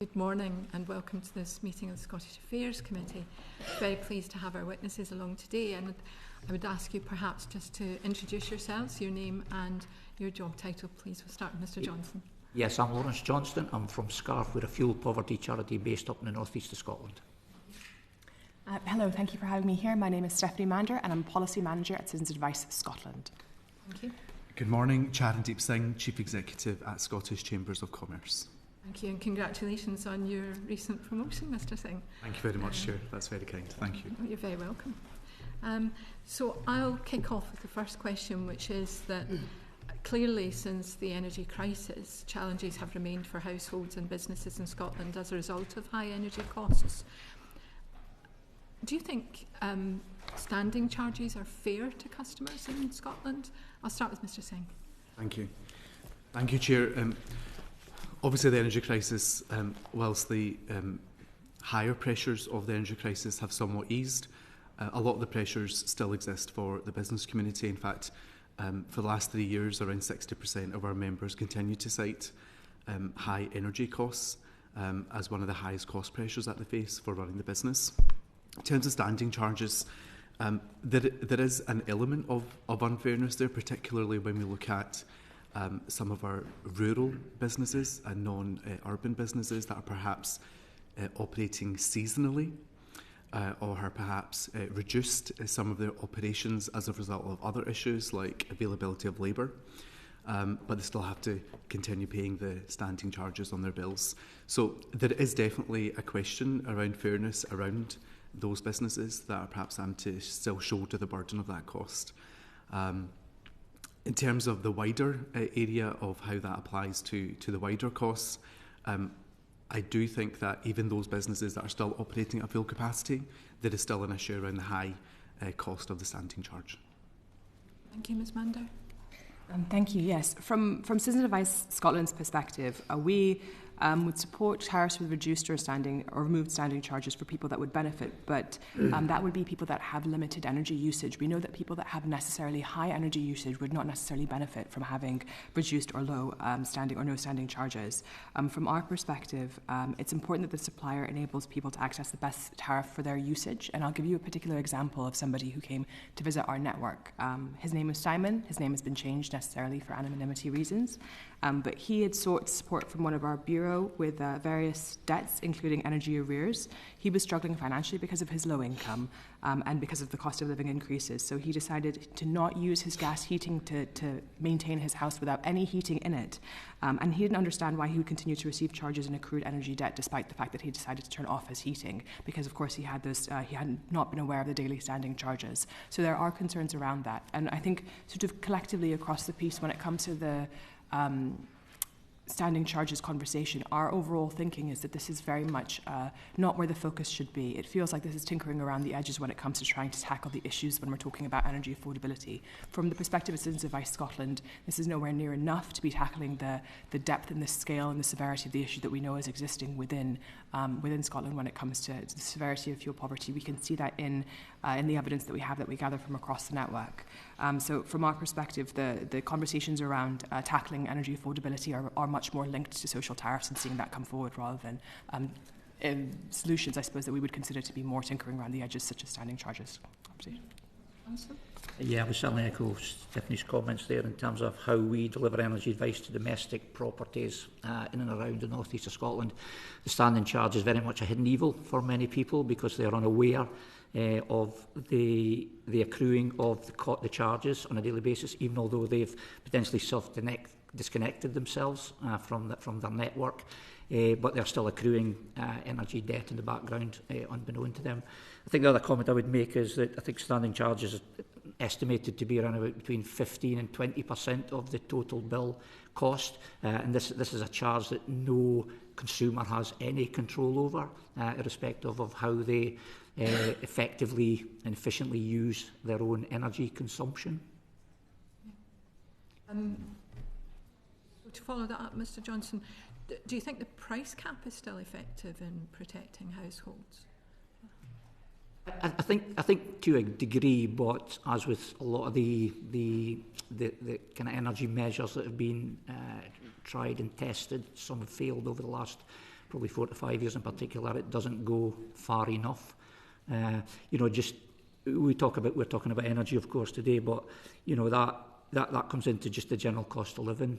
Good morning and welcome to this meeting of the Scottish Affairs Committee. Very pleased to have our witnesses along today, and I would ask you perhaps just to introduce yourselves, your name and your job title, please. We'll start with Mr Johnston. Yes, I'm Lawrence Johnston. I'm from Scarf. We're a fuel poverty charity based up in the northeast of Scotland. Hello, thank you for having me here. My name is Mander and I'm Policy Manager at Citizens Advice Scotland. Thank you. Good morning, Charandeep Singh, Chief Executive at Scottish Chambers of Commerce. Thank you, and congratulations on your recent promotion, Mr Singh. Thank you very much, Chair. That's very kind. Thank you. You're very welcome. So I'll kick off with the first question, which is that clearly since the energy crisis, challenges have remained for households and businesses in Scotland as a result of high energy costs. Do you think standing charges are fair to customers in Scotland? I'll start with Mr Singh. Thank you. Thank you, Chair. Obviously, the energy crisis, whilst the higher pressures of the energy crisis have somewhat eased, a lot of the pressures still exist for the business community. In fact, for the last 3 years, around 60% of our members continue to cite high energy costs as one of the highest cost pressures that they face for running the business. In terms of standing charges, there is an element of unfairness there, particularly when we look at some of our rural businesses and non-urban businesses that are perhaps operating seasonally or are perhaps reduced some of their operations as a result of other issues like availability of labour, but they still have to continue paying the standing charges on their bills. So there is definitely a question around fairness around those businesses that are perhaps having to still shoulder the burden of that cost. In terms of the wider area of how that applies to the wider costs, I do think that even those businesses that are still operating at full capacity, there is still an issue around the high cost of the standing charge. Thank you, Ms Mander. Thank you. Yes, from Citizens Advice Scotland's perspective, we would support tariffs with reduced or removed standing charges for people that would benefit, but that would be people that have limited energy usage. We know that people that have necessarily high energy usage would not necessarily benefit from having reduced or low standing or no standing charges. From our perspective, it's important that the supplier enables people to access the best tariff for their usage, and I'll give you a particular example of somebody who came to visit our network. His name is Simon. His name has been changed necessarily for anonymity reasons, but he had sought support from one of our bureau with various debts, including energy arrears. He was struggling financially because of his low income and because of the cost of living increases. So he decided to not use his gas heating to maintain his house without any heating in it. And he didn't understand why he would continue to receive charges and accrued energy debt despite the fact that he decided to turn off his heating, because of course he had not been aware of the daily standing charges. So there are concerns around that. And I think sort of collectively across the piece, when it comes to the standing charges conversation, our overall thinking is that this is very much not where the focus should be. It feels like this is tinkering around the edges when it comes to trying to tackle the issues when we're talking about energy affordability. From the perspective of Citizens Advice Scotland, this is nowhere near enough to be tackling the depth and the scale and the severity of the issue that we know is existing within Scotland when it comes to the severity of fuel poverty. We can see that in the evidence that we gather from across the network. So from our perspective, the conversations around tackling energy affordability are much more linked to social tariffs and seeing that come forward rather than solutions, I suppose, that we would consider to be more tinkering around the edges, such as standing charges. Yeah, I would certainly echo Stephanie's comments there in terms of how we deliver energy advice to domestic properties in and around the north east of Scotland. The standing charge is very much a hidden evil for many people because they are unaware of the accruing of the charges on a daily basis, even although they've potentially disconnected themselves from their network, but they're still accruing energy debt in the background unbeknown to them. I think the other comment I would make is that I think standing charges are estimated to be around about between 15 and 20% of the total bill cost, and this is a charge that no consumer has any control over, irrespective of how they effectively and efficiently use their own energy consumption. To follow that up, Mr Johnston, do you think the price cap is still effective in protecting households? I think to a degree, but as with a lot of the kind of energy measures that have been tried and tested, some have failed over the last probably 4 to 5 years in particular, it doesn't go far enough. Just we're talking about energy, of course, today, but that comes into just the general cost of living.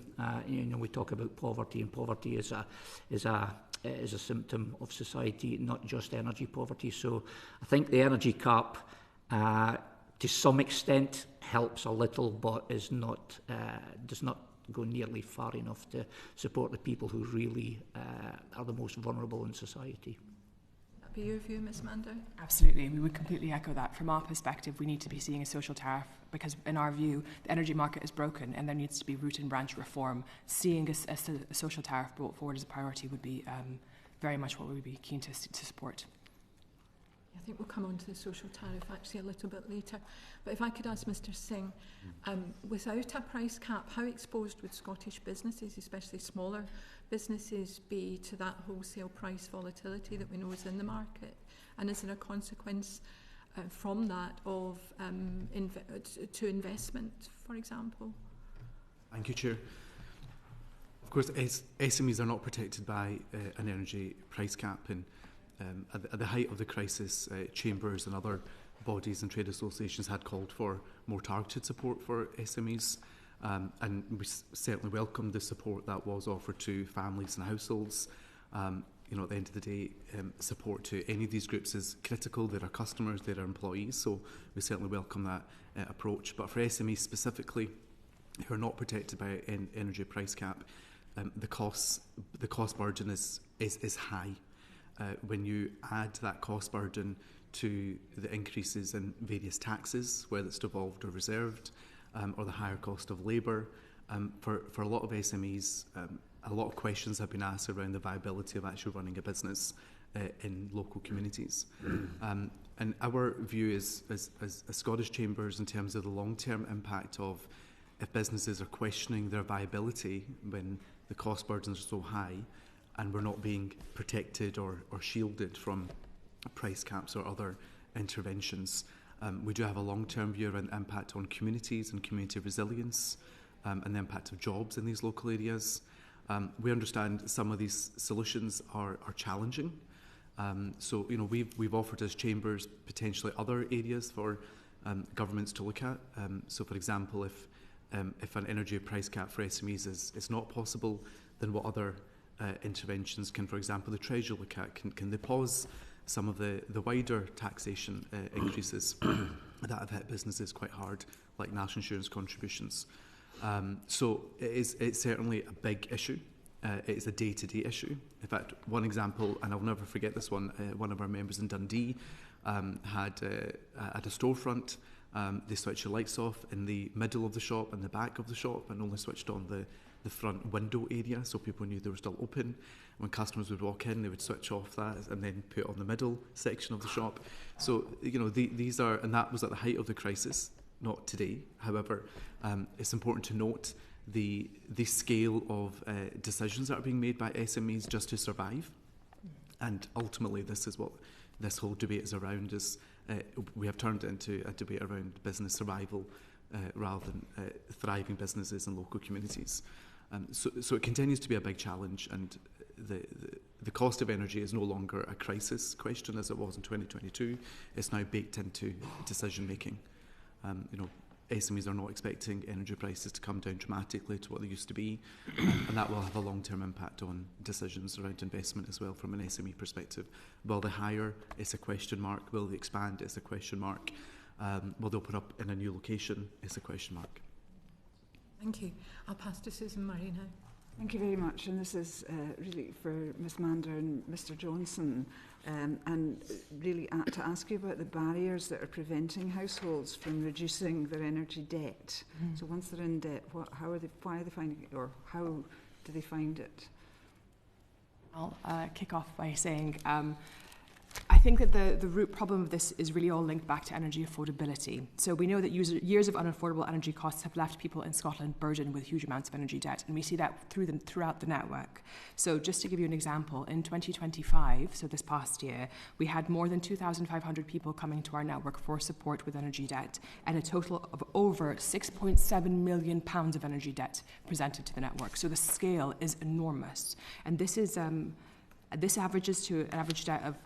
We talk about poverty, and poverty is a symptom of society, not just energy poverty. So I think the energy cap, to some extent, helps a little, but does not go nearly far enough to support the people who really are the most vulnerable in society. Be your view, Ms Mander? Absolutely, we would completely echo that. From our perspective, we need to be seeing a social tariff because, in our view, the energy market is broken and there needs to be root and branch reform. Seeing a social tariff brought forward as a priority would be very much what we would be keen to support. I think we'll come on to the social tariff actually a little bit later. But if I could ask Mr Singh, without a price cap, how exposed would Scottish businesses, especially smaller businesses, be to that wholesale price volatility that we know is in the market? And is there a consequence from that of to investment, for example? Thank you, Chair. Of course, SMEs are not protected by an energy price cap, and at the height of the crisis, chambers and other bodies and trade associations had called for more targeted support for SMEs, and we certainly welcomed the support that was offered to families and households. At the end of the day, support to any of these groups is critical. They're our customers, they're our employees, so we certainly welcome that approach. But for SMEs specifically, who are not protected by an energy price cap, the cost burden is high. When you add that cost burden to the increases in various taxes, whether it's devolved or reserved, or the higher cost of labour, for a lot of SMEs, a lot of questions have been asked around the viability of actually running a business in local communities. And our view is, as Scottish Chambers, in terms of the long-term impact of if businesses are questioning their viability when the cost burdens are so high, and we're not being protected or shielded from price caps or other interventions. We do have a long-term view around impact on communities and community resilience, and the impact of jobs in these local areas. We understand some of these solutions are challenging. So we've offered as chambers potentially other areas for governments to look at. So for example, if an energy price cap for SMEs is not possible, then what other interventions can, for example, the Treasury look at? Can they pause some of the wider taxation increases that have hit businesses quite hard, like national insurance contributions? So it's certainly a big issue. It's a day-to-day issue. In fact, one example, and I'll never forget this one, one of our members in Dundee had at a storefront, they switched the lights off in the middle of the shop and the back of the shop, and only switched on the front window area, so people knew they were still open. When customers would walk in, they would switch off that and then put it on the middle section of the shop. So, these are, and that was at the height of the crisis, not today. However, it's important to note the scale of decisions that are being made by SMEs just to survive. And ultimately, this is what this whole debate is around, is we have turned it into a debate around business survival rather than thriving businesses and local communities. So it continues to be a big challenge, and the cost of energy is no longer a crisis question as it was in 2022. It's now baked into decision making. SMEs are not expecting energy prices to come down dramatically to what they used to be, and that will have a long-term impact on decisions around investment as well from an SME perspective. Will they hire? It's a question mark. Will they expand? It's a question mark. Will they open up in a new location? It's a question mark. Thank you. I'll pass to Susan Murray now. Thank you very much, and this is really for Ms Mander and Mr Johnston, and really to ask you about the barriers that are preventing households from reducing their energy debt. So once they're in debt, why are they finding it, or how do they find it? I'll kick off by saying I think that the root problem of this is really all linked back to energy affordability. So we know that years of unaffordable energy costs have left people in Scotland burdened with huge amounts of energy debt, and we see that throughout the network. So just to give you an example, in 2025, so this past year, we had more than 2,500 people coming to our network for support with energy debt, and a total of over £6.7 million of energy debt presented to the network. So the scale is enormous, and this is This averages to an average debt of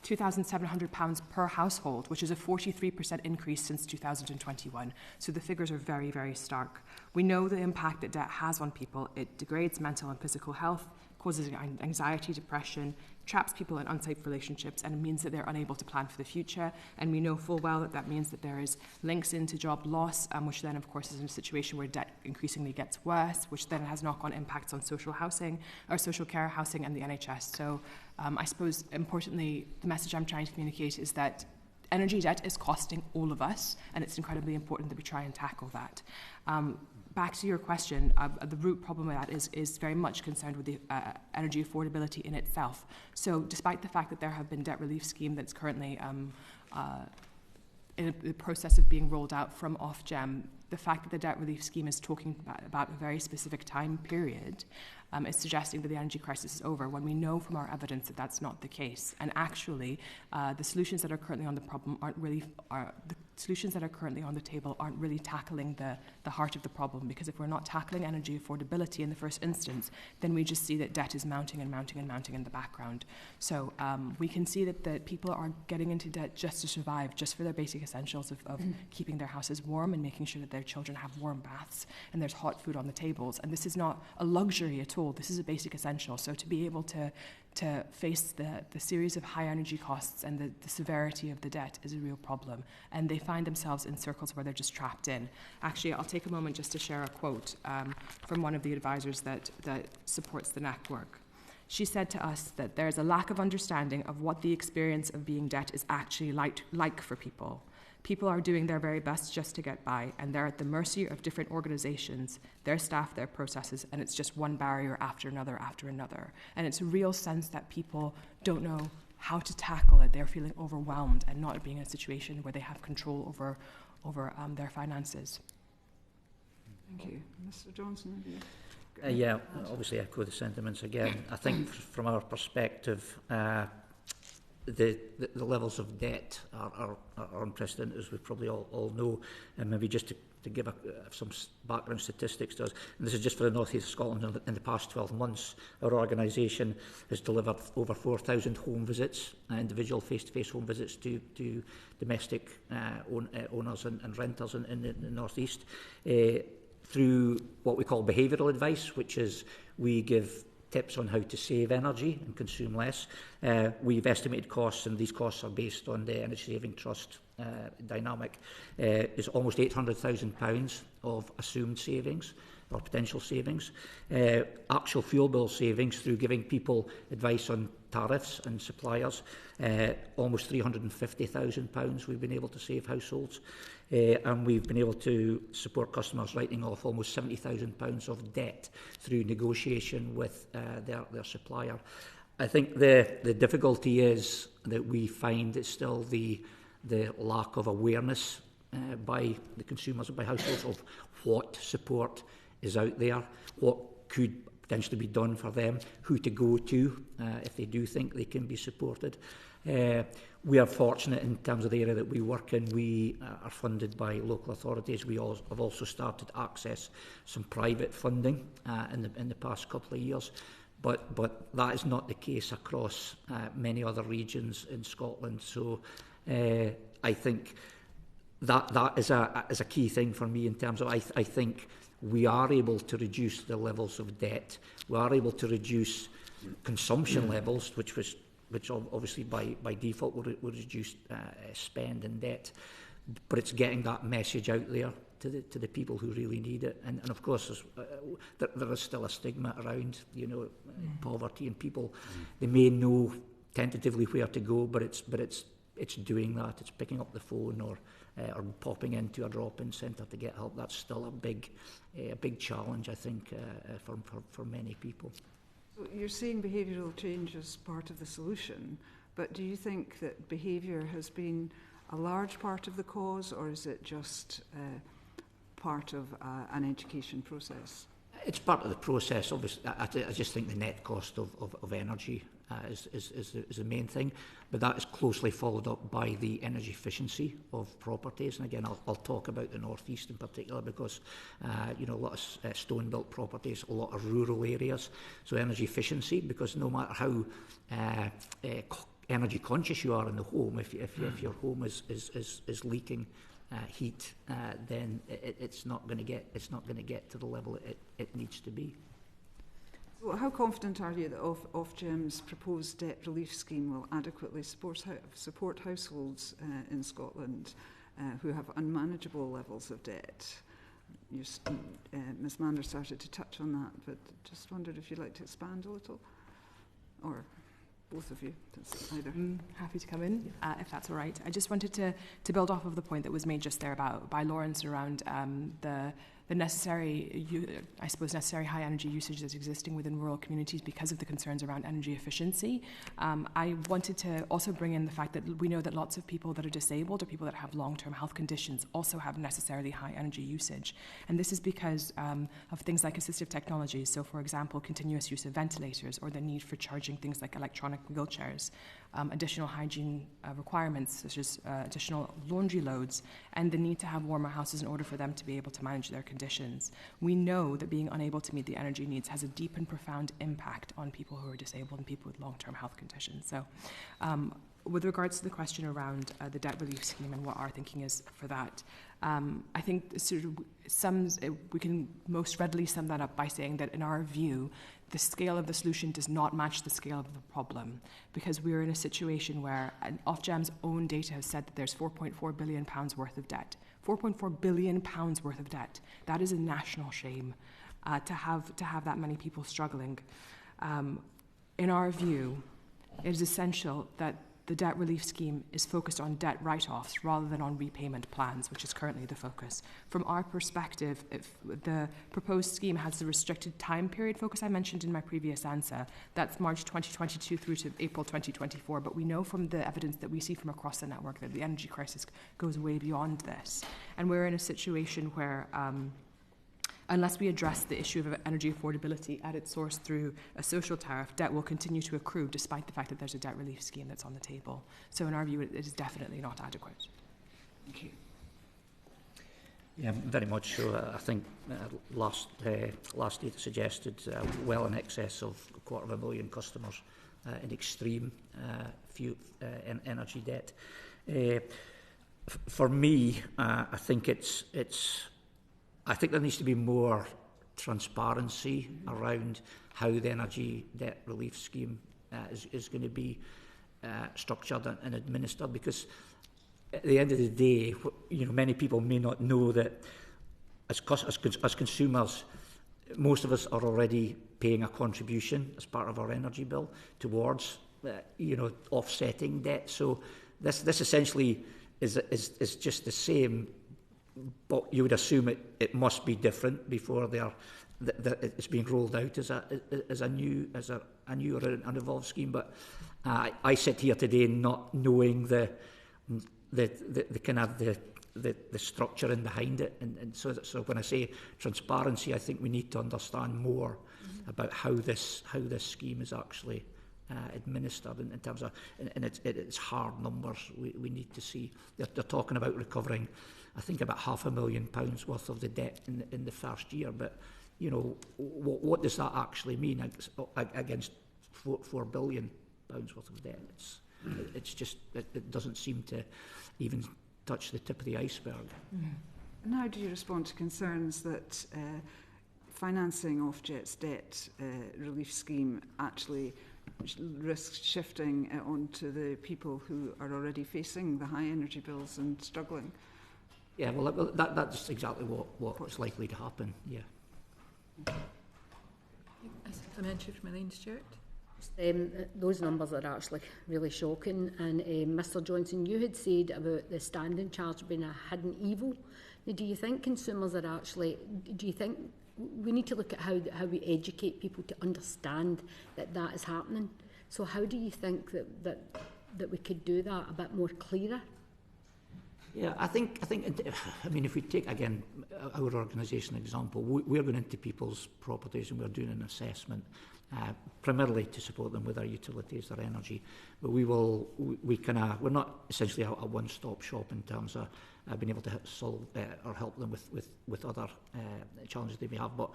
£2,700 per household, which is a 43% increase since 2021. So the figures are very, very stark. We know the impact that debt has on people. It degrades mental and physical health, causes anxiety, depression, traps people in unsafe relationships, and it means that they're unable to plan for the future. And we know full well that that means that there is links into job loss, which then, of course, is in a situation where debt increasingly gets worse, which then has knock-on impacts on social housing, or social care housing, and the NHS. So I suppose, importantly, the message I'm trying to communicate is that energy debt is costing all of us, and it's incredibly important that we try and tackle that. Back to your question, the root problem with that is very much concerned with the energy affordability in itself. So despite the fact that there have been debt relief scheme that's currently in the process of being rolled out from Ofgem, the fact that the debt relief scheme is talking about a very specific time period is suggesting that the energy crisis is over, when we know from our evidence that that's not the case. And actually, the solutions that are currently on the problem the solutions that are currently on the table aren't really tackling the heart of the problem, because if we're not tackling energy affordability in the first instance, then we just see that debt is mounting and mounting and mounting in the background. So we can see that people are getting into debt just to survive, just for their basic essentials of keeping their houses warm and making sure that their children have warm baths and there's hot food on the tables. And this is not a luxury at all. This is a basic essential. So to be able to face the series of high energy costs and the severity of the debt is a real problem. And they find themselves in circles where they're just trapped in. Actually, I'll take a moment just to share a quote from one of the advisors that supports the network. She said to us that there's a lack of understanding of what the experience of being debt is actually like for people. People are doing their very best just to get by, and they're at the mercy of different organisations, their staff, their processes, and it's just one barrier after another after another. And it's a real sense that people don't know how to tackle it. They're feeling overwhelmed and not being in a situation where they have control over their finances. Thank you. Mr. Johnston, have you? Yeah, obviously echo the sentiments again. I think from our perspective, the levels of debt are unprecedented, as we probably all know. And maybe just to give some background statistics to us, and this is just for the North East of Scotland. In the past 12 months, our organisation has delivered over 4,000 home visits, individual face-to-face home visits to domestic owners and renters in the North East, through what we call behavioural advice, which is we give tips on how to save energy and consume less. We've estimated costs, and these costs are based on the Energy Saving Trust dynamic, is almost £800,000 of assumed savings or potential savings. Actual fuel bill savings through giving people advice on tariffs and suppliers, almost £350,000 we've been able to save households. And we've been able to support customers writing off almost £70,000 of debt through negotiation with their supplier. I think the difficulty is that we find it's still the lack of awareness by the consumers and by households of what support is out there, what could potentially be done for them, who to go to if they do think they can be supported. We are fortunate in terms of the area that we work in. We are funded by local authorities. We have also started to access some private funding in the past couple of years, but that is not the case across many other regions in Scotland. So I think that is a key thing for me in terms of I think we are able to reduce the levels of debt. We are able to reduce consumption levels, which obviously by default would reduce spend and debt. But it's getting that message out there to the people who really need it. And of course, there is still a stigma around, poverty, and people, they may know tentatively where to go, but it's doing that. It's picking up the phone or popping into a drop-in centre to get help. That's still a big challenge, I think, for many people. So you're seeing behavioural change as part of the solution, but do you think that behaviour has been a large part of the cause, or is it just part of an education process? It's part of the process. Obviously, I just think the net cost of energy is the main thing, but that is closely followed up by the energy efficiency of properties. And again, I'll talk about the North East in particular because a lot of stone-built properties, a lot of rural areas. So energy efficiency, because no matter how energy conscious you are in the home, if your home is leaking heat, then it's not going to get to the level it needs to be. So how confident are you that Ofgem's proposed debt relief scheme will adequately support households in Scotland who have unmanageable levels of debt? Ms Mander started to touch on that, but just wondered if you'd like to expand a little, or both of you, either. Happy to come in, if that's all right. I just wanted to build off of the point that was made just there by Lawrence around the necessary high energy usage that's existing within rural communities because of the concerns around energy efficiency. I wanted to also bring in the fact that we know that lots of people that are disabled or people that have long-term health conditions also have necessarily high energy usage. And this is because of things like assistive technologies. So, for example, continuous use of ventilators or the need for charging things like electronic wheelchairs, additional hygiene requirements such as additional laundry loads, and the need to have warmer houses in order for them to be able to manage their conditions. We know that being unable to meet the energy needs has a deep and profound impact on people who are disabled and people with long-term health conditions. So with regards to the question around the debt relief scheme and what our thinking is for that, I think we can most readily sum that up by saying that in our view, the scale of the solution does not match the scale of the problem, because we're in a situation where Ofgem's own data has said that there's £4.4 billion worth of debt. £4.4 billion worth of debt. That is a national shame to have that many people struggling. In our view, it is essential that the debt relief scheme is focused on debt write-offs rather than on repayment plans, which is currently the focus. From our perspective, if the proposed scheme has the restricted time period focus I mentioned in my previous answer, that's March 2022 through to April 2024, but we know from the evidence that we see from across the network that the energy crisis goes way beyond this. And we're in a situation where unless we address the issue of energy affordability at its source through a social tariff, debt will continue to accrue despite the fact that there's a debt relief scheme that's on the table. So in our view, it is definitely not adequate. Thank you. Yeah, very much so. I think last data suggested well in excess of 250,000 customers in extreme energy debt. For me, I think I think there needs to be more transparency around how the energy debt relief scheme is going to be structured and administered, because at the end of the day, many people may not know that as consumers, most of us are already paying a contribution as part of our energy bill towards offsetting debt. So this essentially is just the same. But you would assume it must be different before it's being rolled out as a new or an unevolved scheme. But I sit here today not knowing the kind of the structure in behind it, and so when I say transparency, I think we need to understand more about how this scheme is actually administered in terms of, and it's hard numbers we need to see. They're talking about recovering, I think, about £500,000 worth of the debt in the first year, but what does that actually mean against £4 billion worth of debt? It's just it doesn't seem to even touch the tip of the iceberg. And how do you respond to concerns that financing Ofgem's debt relief scheme actually risks shifting onto the people who are already facing the high energy bills and struggling? Yeah, well, that's exactly what's likely to happen, yeah. A supplementary from Madeleine Stewart. Those numbers are actually really shocking. And Mr Johnston, you had said about the standing charge being a hidden evil. Now, do you think consumers are actually, do you think we need to look at how we educate people to understand that is happening? So how do you think that we could do that a bit more clearer? Yeah, I think. I mean, if we take again our organisation example, we're going into people's properties and we're doing an assessment, primarily to support them with their utilities, their energy. But we're not essentially a one-stop shop in terms of being able to solve or help them with other challenges they may have. But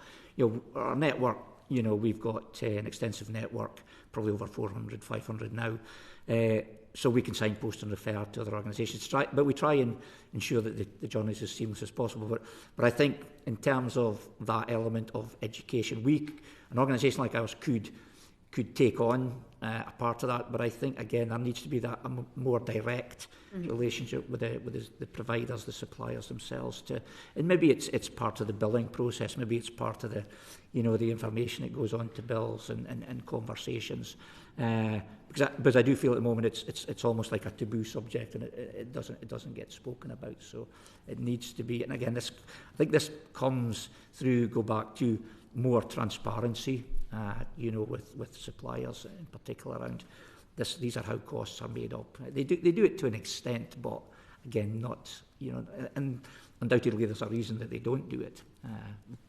our network, we've got an extensive network, probably over 400, 500 now. So we can signpost and refer to other organisations. But we try and ensure that the journey is as seamless as possible. But I think in terms of that element of education, an organisation like ours could take on a part of that. But I think, again, there needs to be a more direct relationship with the providers, the suppliers themselves. And maybe it's part of the billing process. Maybe it's part of the information that goes on to bills and conversations. Because I do feel at the moment it's almost like a taboo subject, and it doesn't get spoken about. So it needs to be. And again, I think this go back to more transparency. With suppliers in particular around this. These are how costs are made up. They do it to an extent, but again, not. And undoubtedly there's a reason that they don't do it.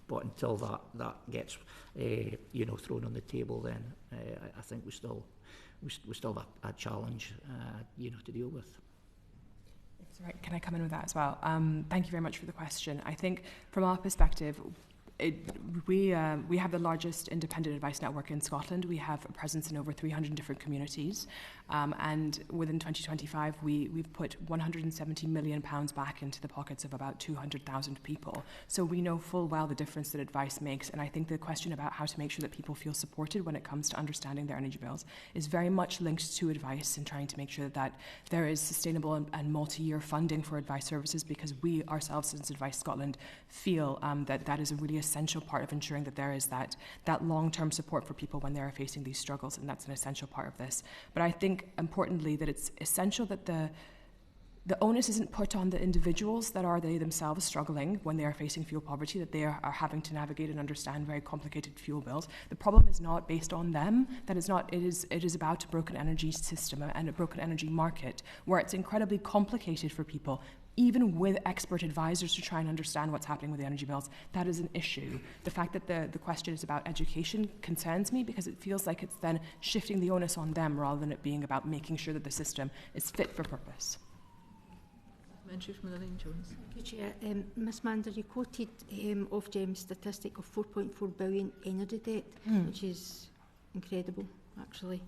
But until that gets thrown on the table, then I think we still have a challenge to deal with. Sorry, can I come in with that as well? Thank you very much for the question. I think from our perspective, we have the largest independent advice network in Scotland. We have a presence in over 300 different communities, and within 2025 we've put £170 million back into the pockets of about 200,000 people. So we know full well the difference that advice makes, and I think the question about how to make sure that people feel supported when it comes to understanding their energy bills is very much linked to advice and trying to make sure that there is sustainable and multi-year funding for advice services, because we ourselves as Advice Scotland feel that is a really essential part of ensuring that there is that long-term support for people when they are facing these struggles, and that's an essential part of this. But I think importantly that it's essential that the onus isn't put on the individuals that are they themselves struggling when they are facing fuel poverty, that they are having to navigate and understand very complicated fuel bills. The problem is not based on them. It is about a broken energy system and a broken energy market where it's incredibly complicated for people, even with expert advisors, to try and understand what's happening with the energy bills. That is an issue. The fact that the question is about education concerns me, because it feels like it's then shifting the onus on them rather than it being about making sure that the system is fit for purpose. Madeleine Jones. Thank you, Chair. Ms Mander, you quoted Ofgem's statistic of 4.4 billion energy debt, which is incredible, actually.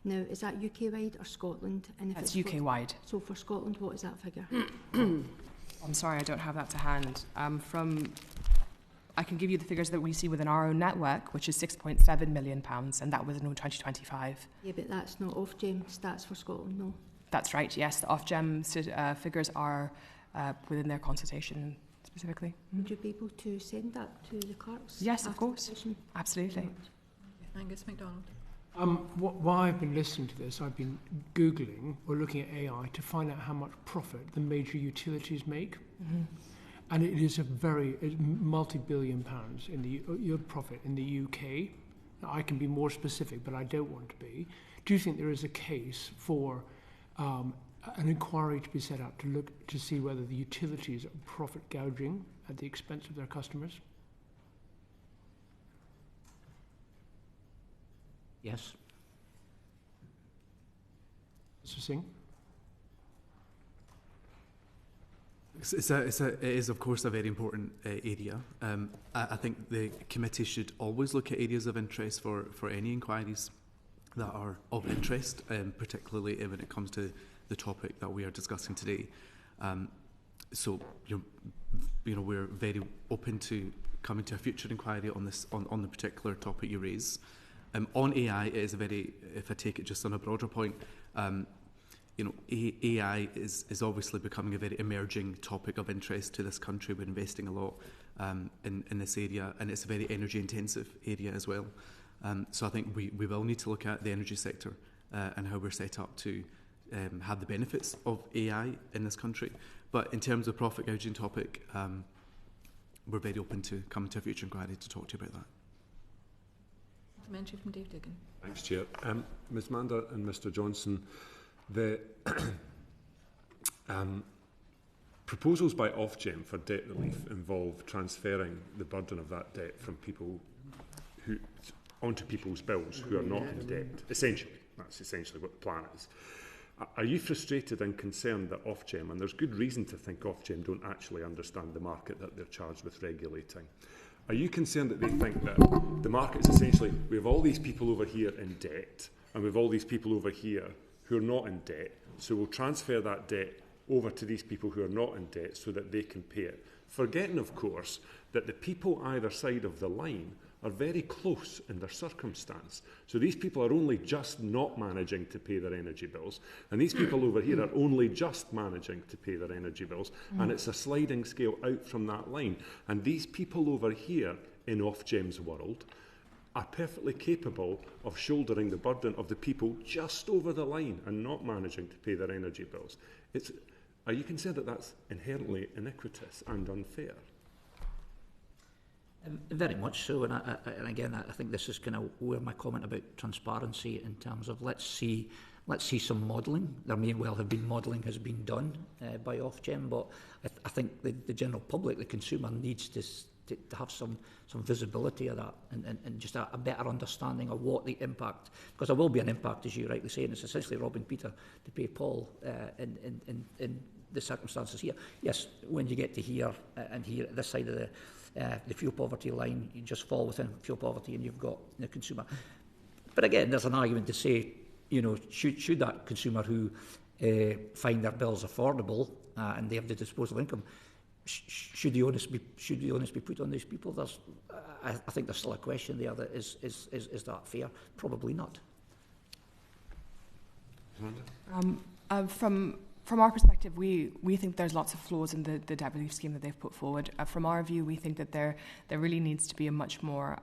Now, is that UK-wide or Scotland? And if That's UK-wide. So for Scotland, what is that figure? I'm sorry, I don't have that to hand. I can give you the figures that we see within our own network, which is £6.7 million, and that was in 2025. Yeah, but that's not Ofgem stats for Scotland, no? That's right, yes. The Ofgem figures are within their consultation specifically. Would you be able to send that to the clerks? Yes, of course. Absolutely. Angus MacDonald. While I've been listening to this, I've been Googling or looking at AI to find out how much profit the major utilities make. Mm-hmm. And it is it's multi-billion pounds in your profit in the UK. Now, I can be more specific, but I don't want to be. Do you think there is a case for an inquiry to be set up to look to see whether the utilities are profit gouging at the expense of their customers? Yes. Mr. Singh? It is, of course, a very important area. I think the committee should always look at areas of interest for any inquiries that are of interest, particularly when it comes to the topic that we are discussing today. So, we're very open to coming to a future inquiry on this on the particular topic you raise. On AI, it is if I take it just on a broader point, AI is obviously becoming a very emerging topic of interest to this country. We're investing a lot in this area, and it's a very energy intensive area as well. So I think we will need to look at the energy sector and how we're set up to have the benefits of AI in this country. But in terms of profit gouging topic, we're very open to coming to a future inquiry to talk to you about that. Supplementary from Dave Duggan. Thanks, Chair. Ms Mander and Mr Johnston, the Proposals by Ofgem for debt relief involve transferring the burden of that debt from people onto people's bills who are not in debt. Essentially, that's essentially what the plan is. Are you frustrated and concerned that Ofgem, and there's good reason to think Ofgem don't actually understand the market that they're charged with regulating, are you concerned that they think that the market is essentially, we have all these people over here in debt, and we have all these people over here who are not in debt, so we'll transfer that debt over to these people who are not in debt so that they can pay it? Forgetting, of course, that the people either side of the line are very close in their circumstance. So these people are only just not managing to pay their energy bills, and these people over here are only just managing to pay their energy bills, and it's a sliding scale out from that line. And these people over here in Ofgem's world are perfectly capable of shouldering the burden of the people just over the line and not managing to pay their energy bills. Are you concerned that that's inherently iniquitous and unfair? Very much so, and again, I think this is kind of where my comment about transparency in terms of let's see some modelling. There may well have been modelling has been done by Ofgem, but I think the general public, the consumer, needs to have some visibility of that and just a better understanding of what the impact, because there will be an impact, as you rightly say, and it's essentially robbing Peter to pay Paul in the circumstances here. Yes, when you get to here and here at this side of the fuel poverty line, you just fall within fuel poverty and you've got the consumer. But again, there's an argument to say, should that consumer who find their bills affordable and they have the disposable income, should the onus be put on these people? I think there's still a question there that is that fair? Probably not. From our perspective, we think there's lots of flaws in the debt relief scheme that they've put forward. From our view, we think that there really needs to be a much more,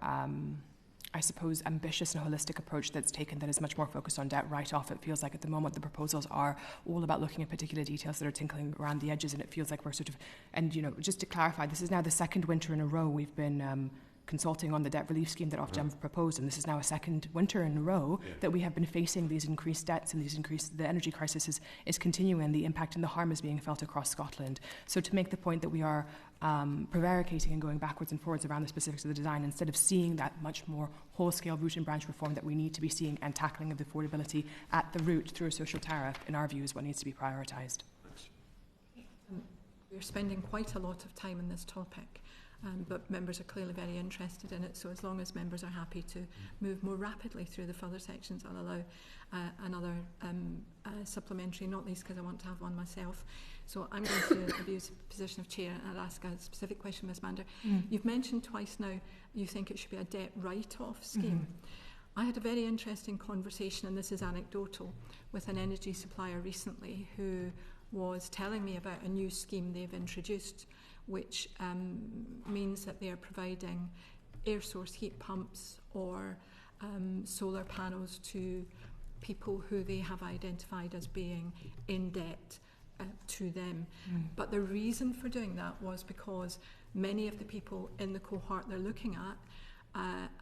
ambitious and holistic approach that's taken that is much more focused on debt write-off. It feels like at the moment the proposals are all about looking at particular details that are tinkling around the edges, and it feels like we're sort of, and just to clarify, this is now the second winter in a row we've been consulting on the debt relief scheme that Ofgem have proposed, and this is now a second winter in a row that we have been facing these increased debts and the energy crisis is continuing, and the impact and the harm is being felt across Scotland. So to make the point that we are prevaricating and going backwards and forwards around the specifics of the design, instead of seeing that much more whole-scale root and branch reform that we need to be seeing and tackling of the affordability at the root through a social tariff, in our view, is what needs to be prioritised. We're spending quite a lot of time on this topic. But members are clearly very interested in it, so as long as members are happy to move more rapidly through the further sections, I'll allow another supplementary, not least because I want to have one myself. So I'm going to abuse the position of chair and I'll ask a specific question, Ms Mander. You've mentioned twice now you think it should be a debt write-off scheme. I had a very interesting conversation, and this is anecdotal, with an energy supplier recently who was telling me about a new scheme they've introduced, which means that they are providing air source heat pumps or solar panels to people who they have identified as being in debt to them. But the reason for doing that was because many of the people in the cohort they're looking at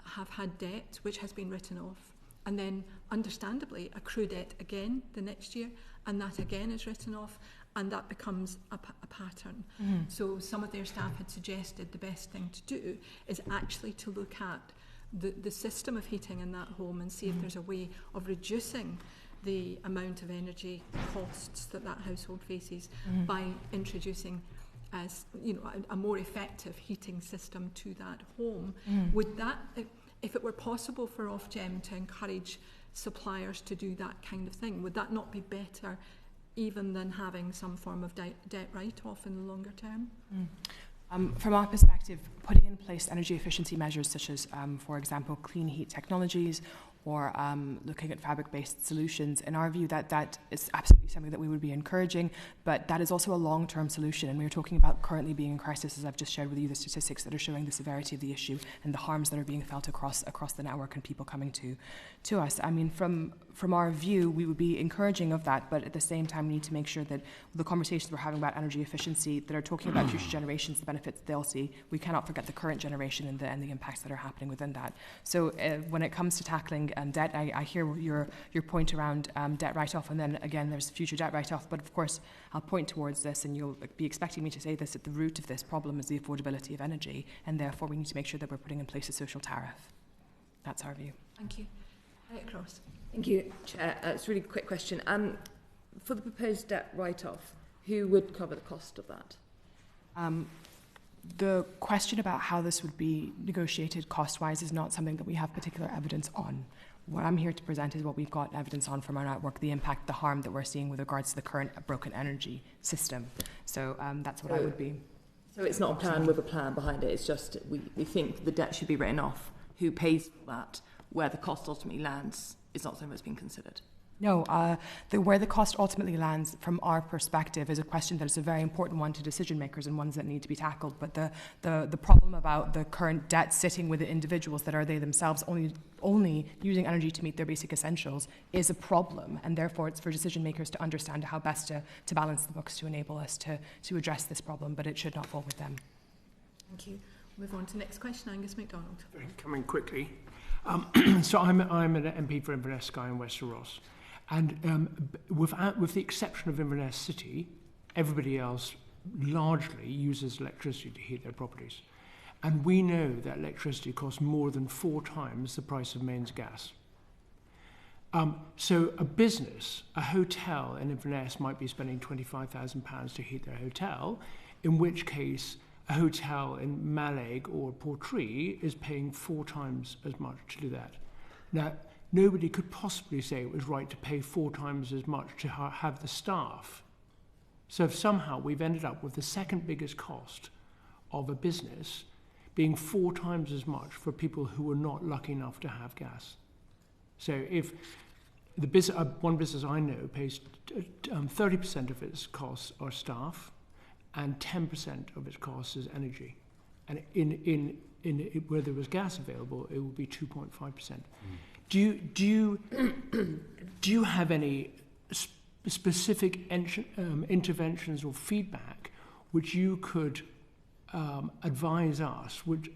have had debt which has been written off, and then understandably accrue debt again the next year, and that again is written off, and that becomes a pattern. So some of their staff had suggested the best thing to do is actually to look at the system of heating in that home and see if there's a way of reducing the amount of energy costs that household faces by introducing a more effective heating system to that home. Would that, if it were possible for Ofgem to encourage suppliers to do that kind of thing, would that not be better even than having some form of debt write-off in the longer term? From our perspective, putting in place energy efficiency measures such as, for example, clean heat technologies or looking at fabric-based solutions, in our view, that is absolutely something that we would be encouraging, but that is also a long-term solution, and we're talking about currently being in crisis, as I've just shared with you, the statistics that are showing the severity of the issue and the harms that are being felt across the network and people coming to us. I mean, from from our view, we would be encouraging of that, but at the same time, we need to make sure that the conversations we're having about energy efficiency that are talking about future generations, the benefits they'll see, we cannot forget the current generation and the impacts that are happening within that. So when it comes to tackling debt, I hear your point around debt write-off, and then again, there's future debt write-off, but of course, I'll point towards this, and you'll be expecting me to say this, at the root of this problem is the affordability of energy, and therefore we need to make sure that we're putting in place a social tariff. That's our view. Thank you. Cross. Thank you, Chair. It's a really quick question. For the proposed debt write-off, who would cover the cost of that? The question about how this would be negotiated cost-wise is not something that we have particular evidence on. What I'm here to present is what we've got evidence on from our network, the impact, the harm that we're seeing with regards to the current broken energy system. So that's what I would be. So it's not a plan with a plan behind it, it's just we think the debt should be written off. Who pays for that? Where the cost ultimately lands is not something that's been considered. No, where the cost ultimately lands from our perspective is a question that is a very important one to decision makers and ones that need to be tackled. But the problem about the current debt sitting with the individuals that are they themselves only using energy to meet their basic essentials is a problem, and therefore it's for decision makers to understand how best to balance the books to enable us to address this problem, but it should not fall with them. Thank you. Move on to the next question, Angus MacDonald. Coming quickly. So I'm an MP for Inverness, Skye and Wester Ross. And with the exception of Inverness City, everybody else largely uses electricity to heat their properties. And we know that electricity costs more than 4 times the price of mains gas. So a business, a hotel in Inverness might be spending £25,000 to heat their hotel, in which case a hotel in Mallaig or Portree is paying 4 times as much to do that. Now, nobody could possibly say it was right to pay 4 times as much to have the staff. So if somehow we've ended up with the second biggest cost of a business being 4 times as much for people who are not lucky enough to have gas. So if the one business I know pays 30% of its costs are staff, and 10% of its cost is energy. And in where there was gas available, it would be 2.5%. Do you have any specific interventions or feedback which you could advise us, which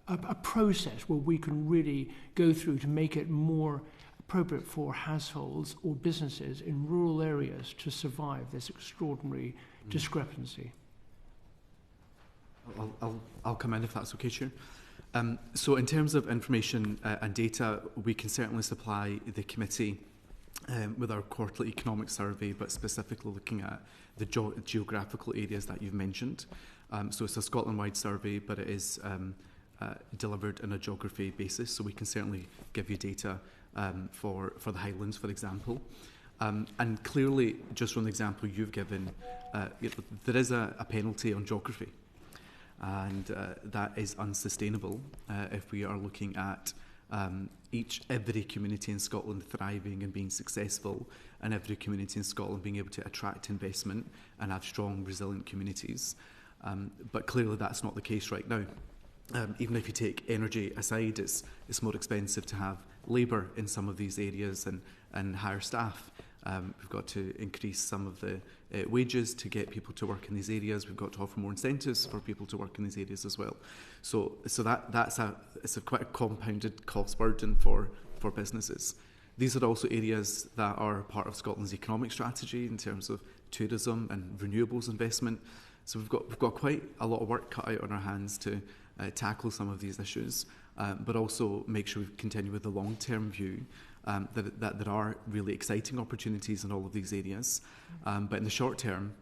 a process where we can really go through to make it more appropriate for households or businesses in rural areas to survive this extraordinary discrepancy? I'll come in if that's okay, Chair. So in terms of information and data, we can certainly supply the committee with our quarterly economic survey, but specifically looking at the geographical areas that you've mentioned. So it's a Scotland-wide survey, but it is delivered on a geography basis, so we can certainly give you data for the Highlands, for example. And clearly, just from the example you've given, there is a penalty on geography, and that is unsustainable if we are looking at every community in Scotland thriving and being successful, and every community in Scotland being able to attract investment and have strong, resilient communities. But clearly that's not the case right now. Even if you take energy aside, it's more expensive to have labour in some of these areas and hire staff. We've got to increase some of the wages to get people to work in these areas. We've got to offer more incentives for people to work in these areas as well. So it's quite a compounded cost burden for businesses. These are also areas that are part of Scotland's economic strategy in terms of tourism and renewables investment. So we've got quite a lot of work cut out on our hands to tackle some of these issues, but also make sure we continue with the long-term view that there are really exciting opportunities in all of these areas. But in the short term,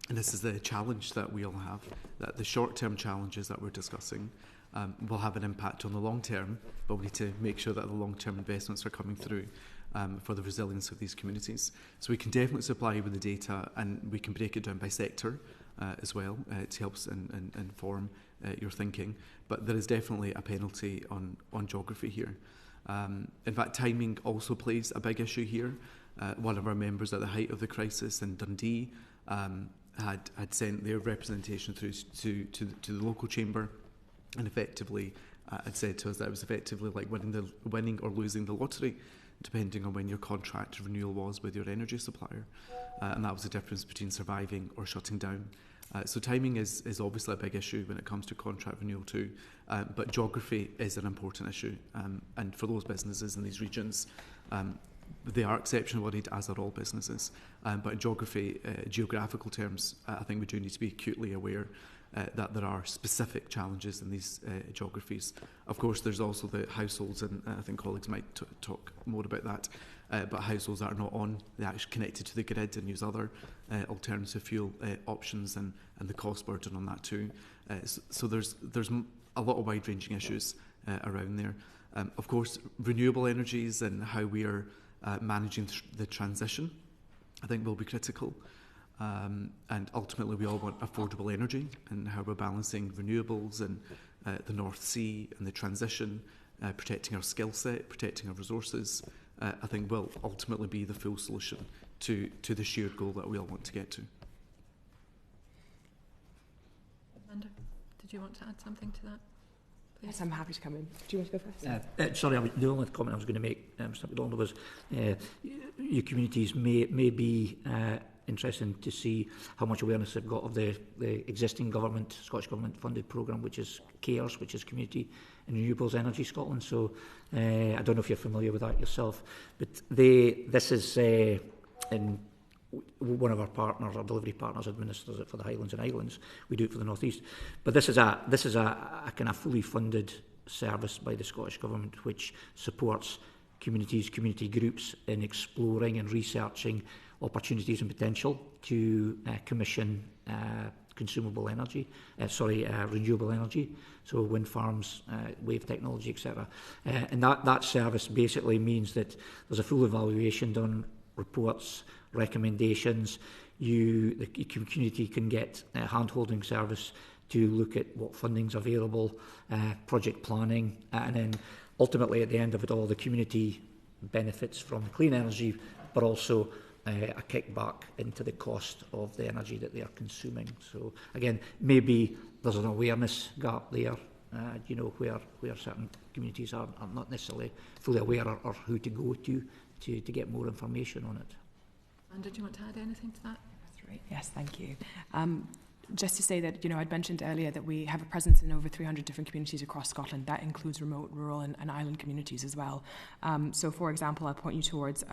and this is the challenge that we all have, that the short-term challenges that we're discussing will have an impact on the long term, but we need to make sure that the long-term investments are coming through for the resilience of these communities. So we can definitely supply you with the data, and we can break it down by sector as well to help and inform your thinking. But there is definitely a penalty on geography here. In fact, timing also plays a big issue here. One of our members at the height of the crisis in Dundee had sent their representation through to the local chamber, and effectively had said to us that it was effectively like winning or losing the lottery, depending on when your contract renewal was with your energy supplier. And that was the difference between surviving or shutting down. So timing is obviously a big issue when it comes to contract renewal too, but geography is an important issue. And for those businesses in these regions, they are exceptionally worried, as are all businesses. But in geographical terms, I think we do need to be acutely aware that there are specific challenges in these geographies. Of course, there's also the households, and I think colleagues might talk more about that, but households that are not actually connected to the grid and use other alternative fuel options, and the cost burden on that too. So there's a lot of wide-ranging issues around there. Of course, renewable energies and how we are managing the transition, I think, will be critical. And ultimately, we all want affordable energy, and how we're balancing renewables and the North Sea and the transition, protecting our skill set, protecting our resources, I think will ultimately be the full solution to the shared goal that we all want to get to. Mander, did you want to add something to that? Please. Yes, I'm happy to come in. Do you want to go first? Sorry, the only comment I was going to make, Mr. McDonald, was your communities may be interesting to see how much awareness they've got of the existing Scottish Government funded programme, which is CARES, which is Community and Renewables Energy Scotland. So I don't know if you're familiar with that yourself, but this is in one of our partners, our delivery partners, administers it for the Highlands and Islands. We do it for the North East. But this is a kind of fully funded service by the Scottish Government, which supports communities, community groups in exploring and researching opportunities and potential to commission renewable energy, so wind farms, wave technology, etc. And that service basically means that there's a full evaluation done, reports, recommendations. The community can get hand-holding service to look at what funding's available, project planning, and then ultimately at the end of it all, the community benefits from clean energy, but also a kickback into the cost of the energy that they are consuming. So again, maybe there's an awareness gap there, where certain communities are not necessarily fully aware or who to go to get more information on it. And did you want to add anything to that? That's right. Yes, thank you. Just to say that, I'd mentioned earlier that we have a presence in over 300 different communities across Scotland. That includes remote, rural and island communities as well. So, for example, I'll point you towards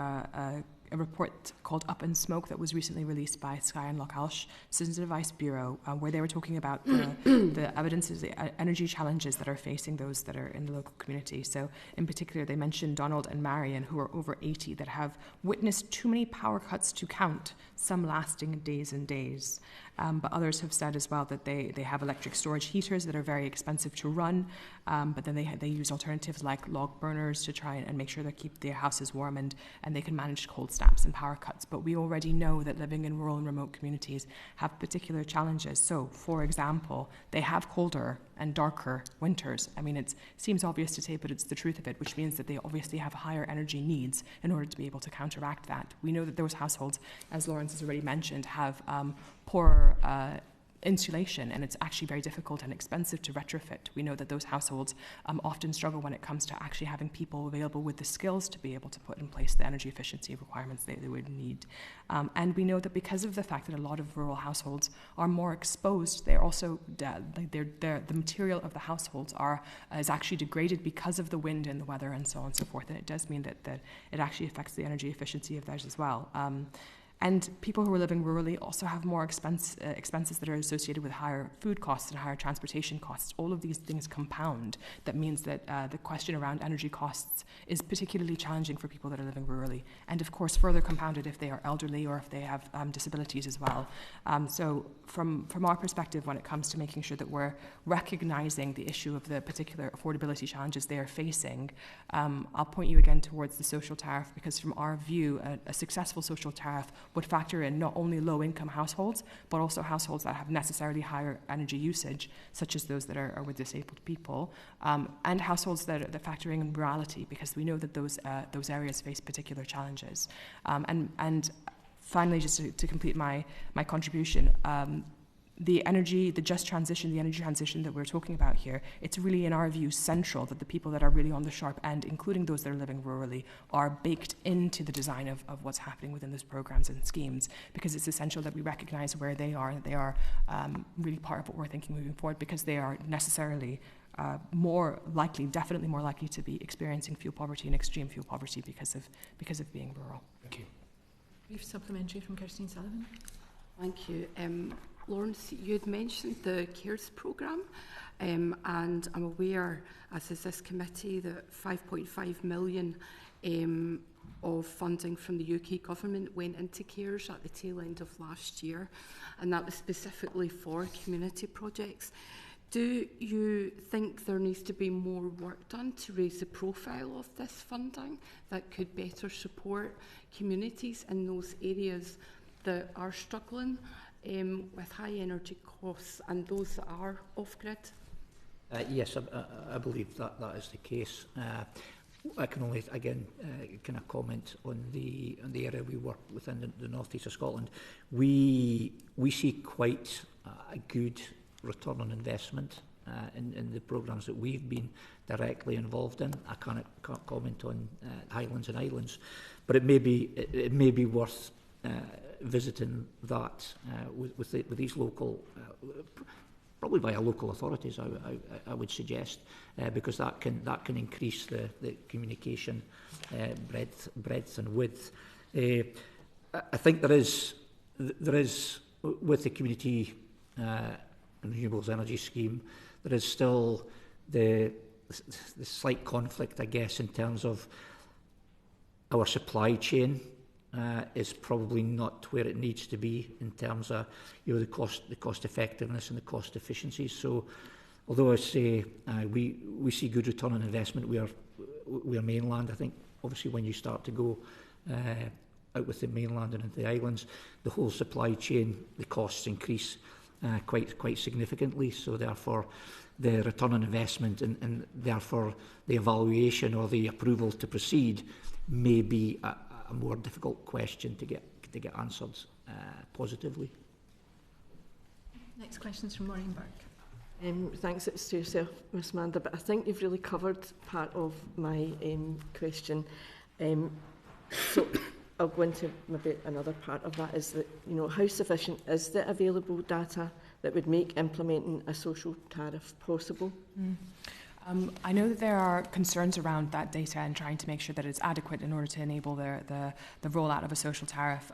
a report called Up in Smoke that was recently released by Skye and Lochailsh Citizens Advice Bureau, where they were talking about the evidences, the energy challenges that are facing those that are in the local community. So in particular, they mentioned Donald and Marion, who are over 80, that have witnessed too many power cuts to count, some lasting days and days. But others have said as well that they have electric storage heaters that are very expensive to run, but then they use alternatives like log burners to try and make sure they keep their houses warm, and they can manage cold snaps and power cuts. But we already know that living in rural and remote communities have particular challenges. So, for example, they have colder and darker winters. I mean, it seems obvious to say, but it's the truth of it, which means that they obviously have higher energy needs in order to be able to counteract that. We know that those households, as Lawrence has already mentioned, have poorer insulation, and it's actually very difficult and expensive to retrofit. We know that those households often struggle when it comes to actually having people available with the skills to be able to put in place the energy efficiency requirements they would need. And we know that because of the fact that a lot of rural households are more exposed, they're also the material of the households is actually degraded because of the wind and the weather and so on and so forth. And it does mean that it actually affects the energy efficiency of theirs as well. And people who are living rurally also have more expenses that are associated with higher food costs and higher transportation costs. All of these things compound. That means that the question around energy costs is particularly challenging for people that are living rurally. And of course, further compounded if they are elderly or if they have disabilities as well. So from our perspective, when it comes to making sure that we're recognizing the issue of the particular affordability challenges they are facing, I'll point you again towards the social tariff, because from our view, a successful social tariff would factor in not only low-income households, but also households that have necessarily higher energy usage, such as those that are with disabled people, and households that factor in rurality, because we know that those areas face particular challenges. And finally, just to complete my contribution, the just transition, the energy transition that we're talking about here, it's really, in our view, central that the people that are really on the sharp end, including those that are living rurally, are baked into the design of what's happening within those programs and schemes, because it's essential that we recognise where they are, that they are really part of what we're thinking moving forward, because they are necessarily definitely more likely to be experiencing fuel poverty and extreme fuel poverty because of being rural. Thank you. Brief supplementary from Kirstine Sullivan. Thank you. Lawrence, you had mentioned the CARES programme, and I'm aware, as is this committee, that 5.5 million of funding from the UK government went into CARES at the tail end of last year, and that was specifically for community projects. Do you think there needs to be more work done to raise the profile of this funding that could better support communities in those areas that are struggling with high energy costs and those that are off-grid? Yes, I believe that is the case. I can only, again, kind of comment on the area we work within the north east of Scotland. We see quite a good return on investment in the programmes that we've been directly involved in. I can't comment on Highlands and Islands, but it may be worth visiting that with these local, probably by local authorities, I would suggest, because that can increase the communication breadth and width. I think there is with the community renewables energy scheme, there is still the slight conflict, I guess, in terms of our supply chain. Is probably not where it needs to be in terms of the cost effectiveness and the cost efficiencies. So, although I say we see good return on investment, we are mainland. I think obviously when you start to go out with the mainland and into the islands, the whole supply chain, the costs increase quite significantly. So therefore, the return on investment and therefore the evaluation or the approval to proceed may be a more difficult question to get answered positively. Next question is from Maureen Burke. Thanks, it's to yourself, Ms Mander, but I think you've really covered part of my question. So I'll go into maybe another part of that, is that, how sufficient is the available data that would make implementing a social tariff possible? I know that there are concerns around that data and trying to make sure that it's adequate in order to enable the rollout of a social tariff.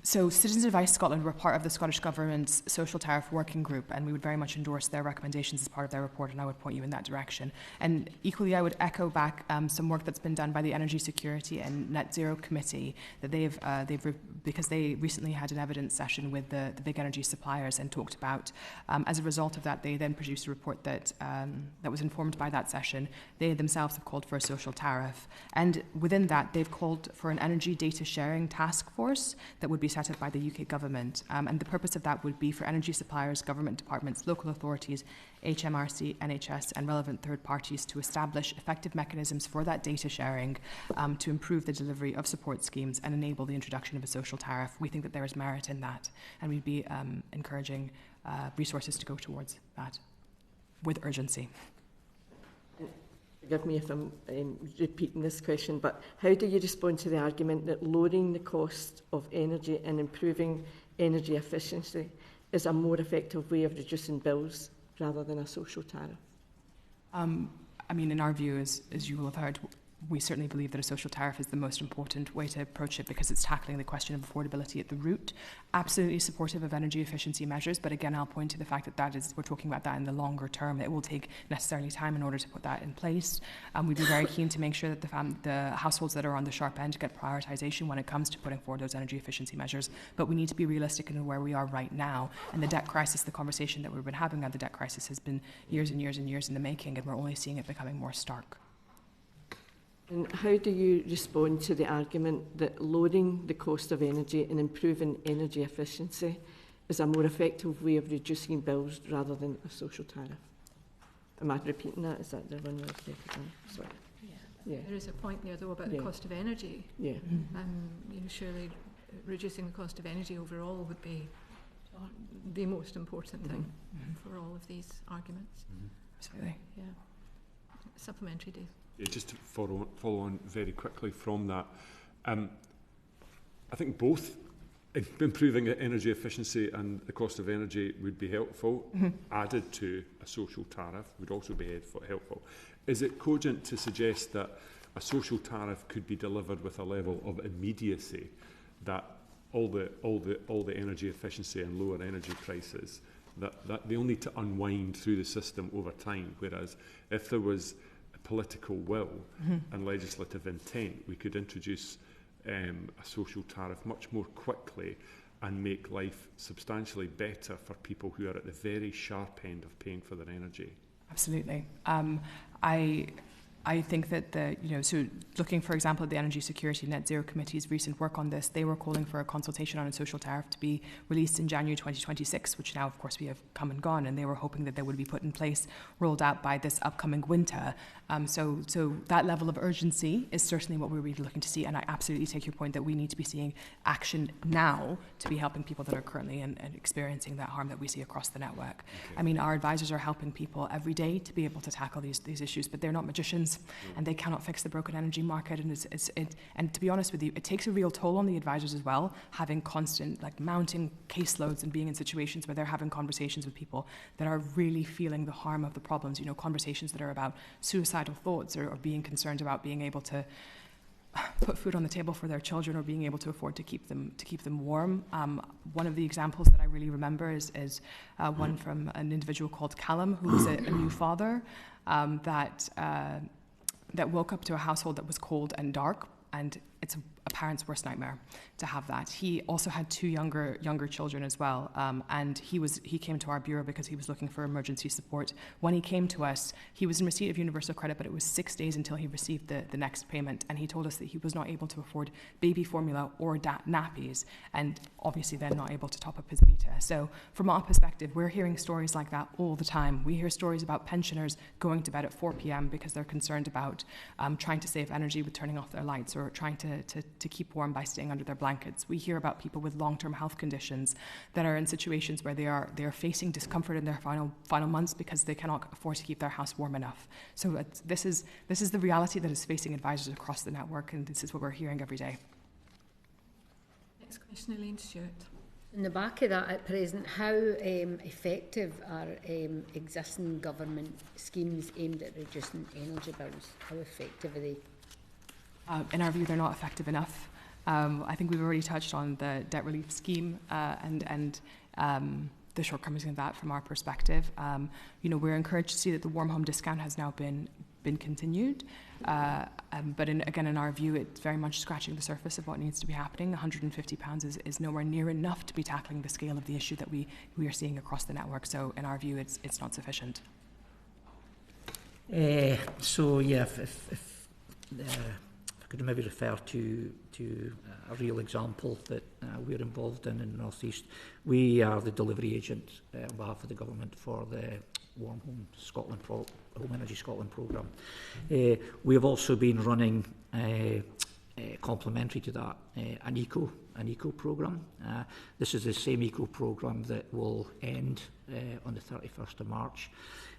So Citizens Advice Scotland were part of the Scottish Government's Social Tariff Working Group, and we would very much endorse their recommendations as part of their report, and I would point you in that direction. And equally, I would echo back some work that's been done by the Energy Security and Net Zero Committee, that because they recently had an evidence session with the big energy suppliers and talked about, as a result of that, they then produced a report that was informed by that session. They themselves have called for a social tariff, and within that, they've called for an energy data sharing task force that would be set up by the UK government, and the purpose of that would be for energy suppliers, government departments, local authorities, HMRC, NHS and relevant third parties to establish effective mechanisms for that data sharing to improve the delivery of support schemes and enable the introduction of a social tariff. We think that there is merit in that, and we'd be encouraging resources to go towards that with urgency. Forgive me if I'm repeating this question, but how do you respond to the argument that lowering the cost of energy and improving energy efficiency is a more effective way of reducing bills rather than a social tariff? I mean, in our view, as you will have heard, we certainly believe that a social tariff is the most important way to approach it because it's tackling the question of affordability at the root. Absolutely supportive of energy efficiency measures, but again, I'll point to the fact that we're talking about that in the longer term. It will take necessarily time in order to put that in place. We'd be very keen to make sure that the households that are on the sharp end get prioritisation when it comes to putting forward those energy efficiency measures. But we need to be realistic in where we are right now. And the debt crisis, the conversation that we've been having on the debt crisis has been years and years and years in the making, and we're only seeing it becoming more stark. And how do you respond to the argument that lowering the cost of energy and improving energy efficiency is a more effective way of reducing bills rather than a social tariff? Am I repeating that? Is that the one that's Sorry. Yeah. There is a point there, though, about the cost of energy. Yeah. Surely reducing the cost of energy overall would be the most important thing for all of these arguments. Absolutely. Yeah. Supplementary, Dave. Yeah, just to follow on very quickly from that, I think both improving energy efficiency and the cost of energy would be helpful. Added to a social tariff would also be helpful. Is it cogent to suggest that a social tariff could be delivered with a level of immediacy that all the energy efficiency and lower energy prices that they'll need to unwind through the system over time, whereas if there was a political will and legislative intent, we could introduce a social tariff much more quickly and make life substantially better for people who are at the very sharp end of paying for their energy. Absolutely. I think that so looking, for example, at the Energy Security Net Zero Committee's recent work on this, they were calling for a consultation on a social tariff to be released in January 2026, which now, of course, we have come and gone, and they were hoping that they would be put in place, rolled out by this upcoming winter. So that level of urgency is certainly what we're really looking to see, and I absolutely take your point that we need to be seeing action now to be helping people that are currently and experiencing that harm that we see across the network. Okay. I mean, our advisors are helping people every day to be able to tackle these issues, but they're not magicians, and they cannot fix the broken energy market. And to be honest with you, it takes a real toll on the advisors as well, having constant, mounting caseloads and being in situations where they're having conversations with people that are really feeling the harm of the problems. conversations that are about suicidal thoughts or being concerned about being able to put food on the table for their children or being able to afford to keep them warm. One of the examples that I really remember is one from an individual called Callum, who was a new father that woke up to a household that was cold and dark, and it's a parent's worst nightmare to have that. He also had two younger children as well, and he came to our bureau because he was looking for emergency support. When he came to us, he was in receipt of universal credit, but it was 6 days until he received the next payment, and he told us that he was not able to afford baby formula or nappies, and obviously then not able to top up his meter. So from our perspective, we're hearing stories like that all the time. We hear stories about pensioners going to bed at 4 p.m. because they're concerned about trying to save energy with turning off their lights or trying to keep warm by staying under their blankets. We hear about people with long-term health conditions that are in situations where they are facing discomfort in their final months because they cannot afford to keep their house warm enough. So this is the reality that is facing advisors across the network, and this is what we're hearing every day. Next question, Elaine Stewart. In the back of that, at present, how effective are existing government schemes aimed at reducing energy bills? How effective are they? In our view, they're not effective enough. I think we've already touched on the debt relief scheme and the shortcomings of that from our perspective. We're encouraged to see that the warm home discount has now been continued. But in our view, it's very much scratching the surface of what needs to be happening. £150 is nowhere near enough to be tackling the scale of the issue that we are seeing across the network. So in our view, it's not sufficient. I could maybe refer to a real example that we're involved in the North East. We are the delivery agent on behalf of the government for the Warm Home Scotland Home Energy Scotland programme. We have also been running complementary to that an eco programme. This is the same eco programme that will end on the 31st of March.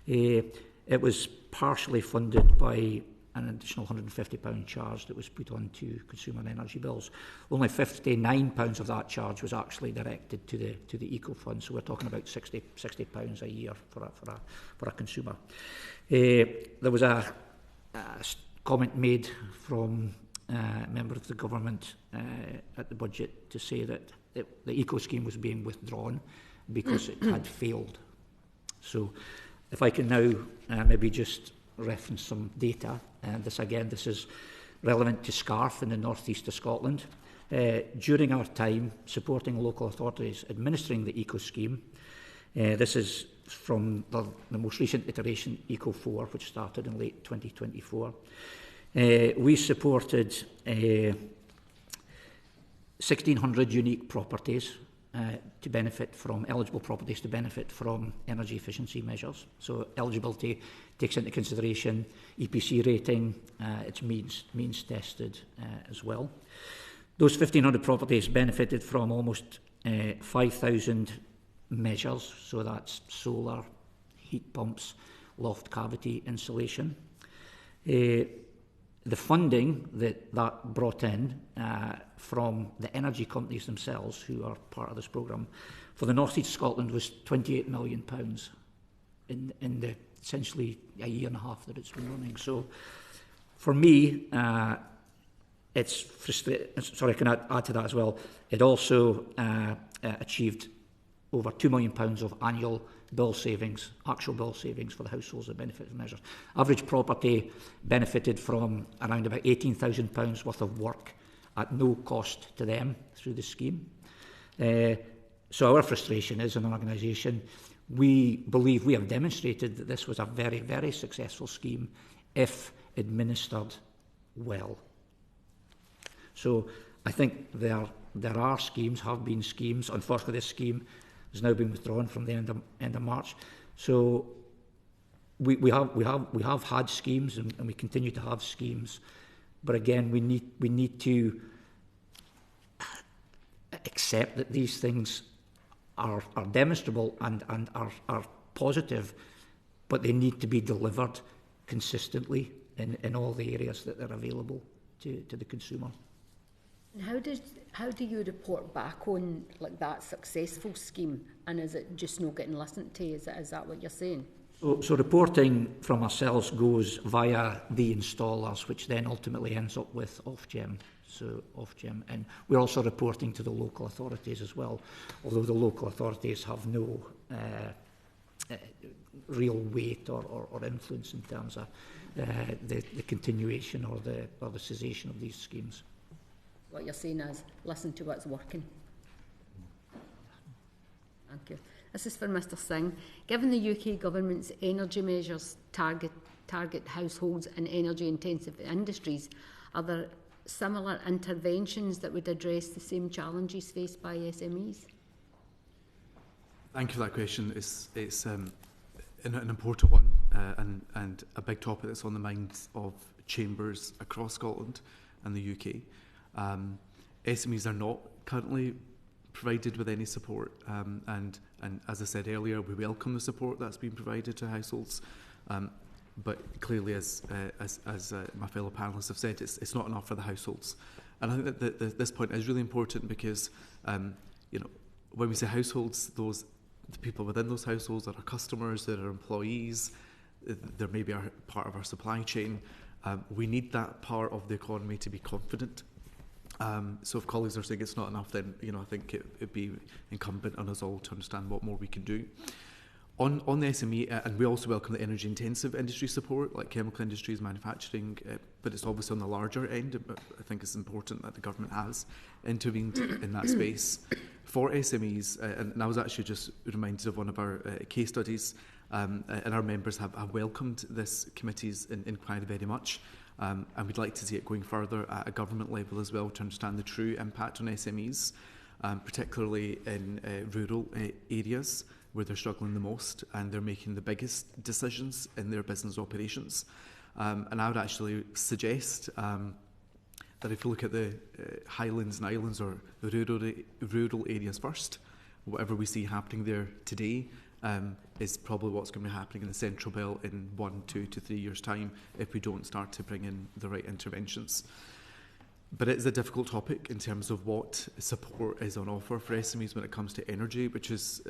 It was partially funded by an additional £150 charge that was put on to consumer and energy bills. Only £59 of that charge was actually directed to the eco fund, so we're talking about £60 a year for a consumer. There was a comment made from a member of the government at the budget to say that the eco scheme was being withdrawn because it had failed. So if I can now maybe just reference some data, and this is relevant to Scarf in the northeast of Scotland. During our time supporting local authorities administering the eco scheme, this is from the most recent iteration, Eco 4, which started in late 2024. We supported 1,600 unique properties to benefit from eligible properties to benefit from energy efficiency measures. So eligibility takes into consideration EPC rating, it's means tested as well. Those 1,500 properties benefited from almost 5,000 measures, so that's solar, heat pumps, loft cavity insulation. The funding that brought in from the energy companies themselves, who are part of this programme, for the North East Scotland was £28 million in the essentially a year and a half that it's been running. So for me, it's frustrating. Sorry, I can add to that as well. It also achieved over £2 million of annual bill savings, actual bill savings for the households that benefit from measures. Average property benefited from around about £18,000 worth of work at no cost to them through the scheme. So our frustration is, as an organisation, we believe we have demonstrated that this was a very, very successful scheme if administered well. So I think there are schemes, have been schemes. Unfortunately, this scheme has now been withdrawn from the end of March. So we have had schemes, and we continue to have schemes. But again, we need to accept that these things are demonstrable and are positive, but they need to be delivered consistently in all the areas that they're available to the consumer. And how do you report back on like that successful scheme, and is it just not getting listened to? Is that what you're saying? So reporting from ourselves goes via the installers, which then ultimately ends up with Ofgem. So Ofgem, and we're also reporting to the local authorities as well, although the local authorities have no real weight or influence in terms of the continuation or the cessation of these schemes. What you're saying is listen to what's working. Thank you. This is for Mr Singh. Given the UK Government's energy measures target households and energy-intensive industries, are there similar interventions that would address the same challenges faced by SMEs? Thank you for that question. It's an important one and a big topic that's on the minds of chambers across Scotland and the UK. SMEs are not currently provided with any support, and as I said earlier, we welcome the support that's been provided to households. But clearly, as my fellow panellists have said, it's not enough for the households. And I think that this point is really important because, when we say households, the people within those households that are customers, that are employees, there may be part of our supply chain. We need that part of the economy to be confident. So if colleagues are saying it's not enough, then I think it'd be incumbent on us all to understand what more we can do. On the SME, and we also welcome the energy-intensive industry support, like chemical industries, manufacturing, but it's obviously on the larger end. But I think it's important that the government has intervened in that space. For SMEs, and I was actually just reminded of one of our case studies, and our members have welcomed this committee's inquiry very much, and we'd like to see it going further at a government level as well to understand the true impact on SMEs, particularly in rural areas, where they're struggling the most and they're making the biggest decisions in their business operations. And I would actually suggest that if you look at the Highlands and Islands, or the rural areas first, whatever we see happening there today is probably what's going to be happening in the Central Belt in 1, 2 to 3 years' time if we don't start to bring in the right interventions. But it is a difficult topic in terms of what support is on offer for SMEs when it comes to energy, which is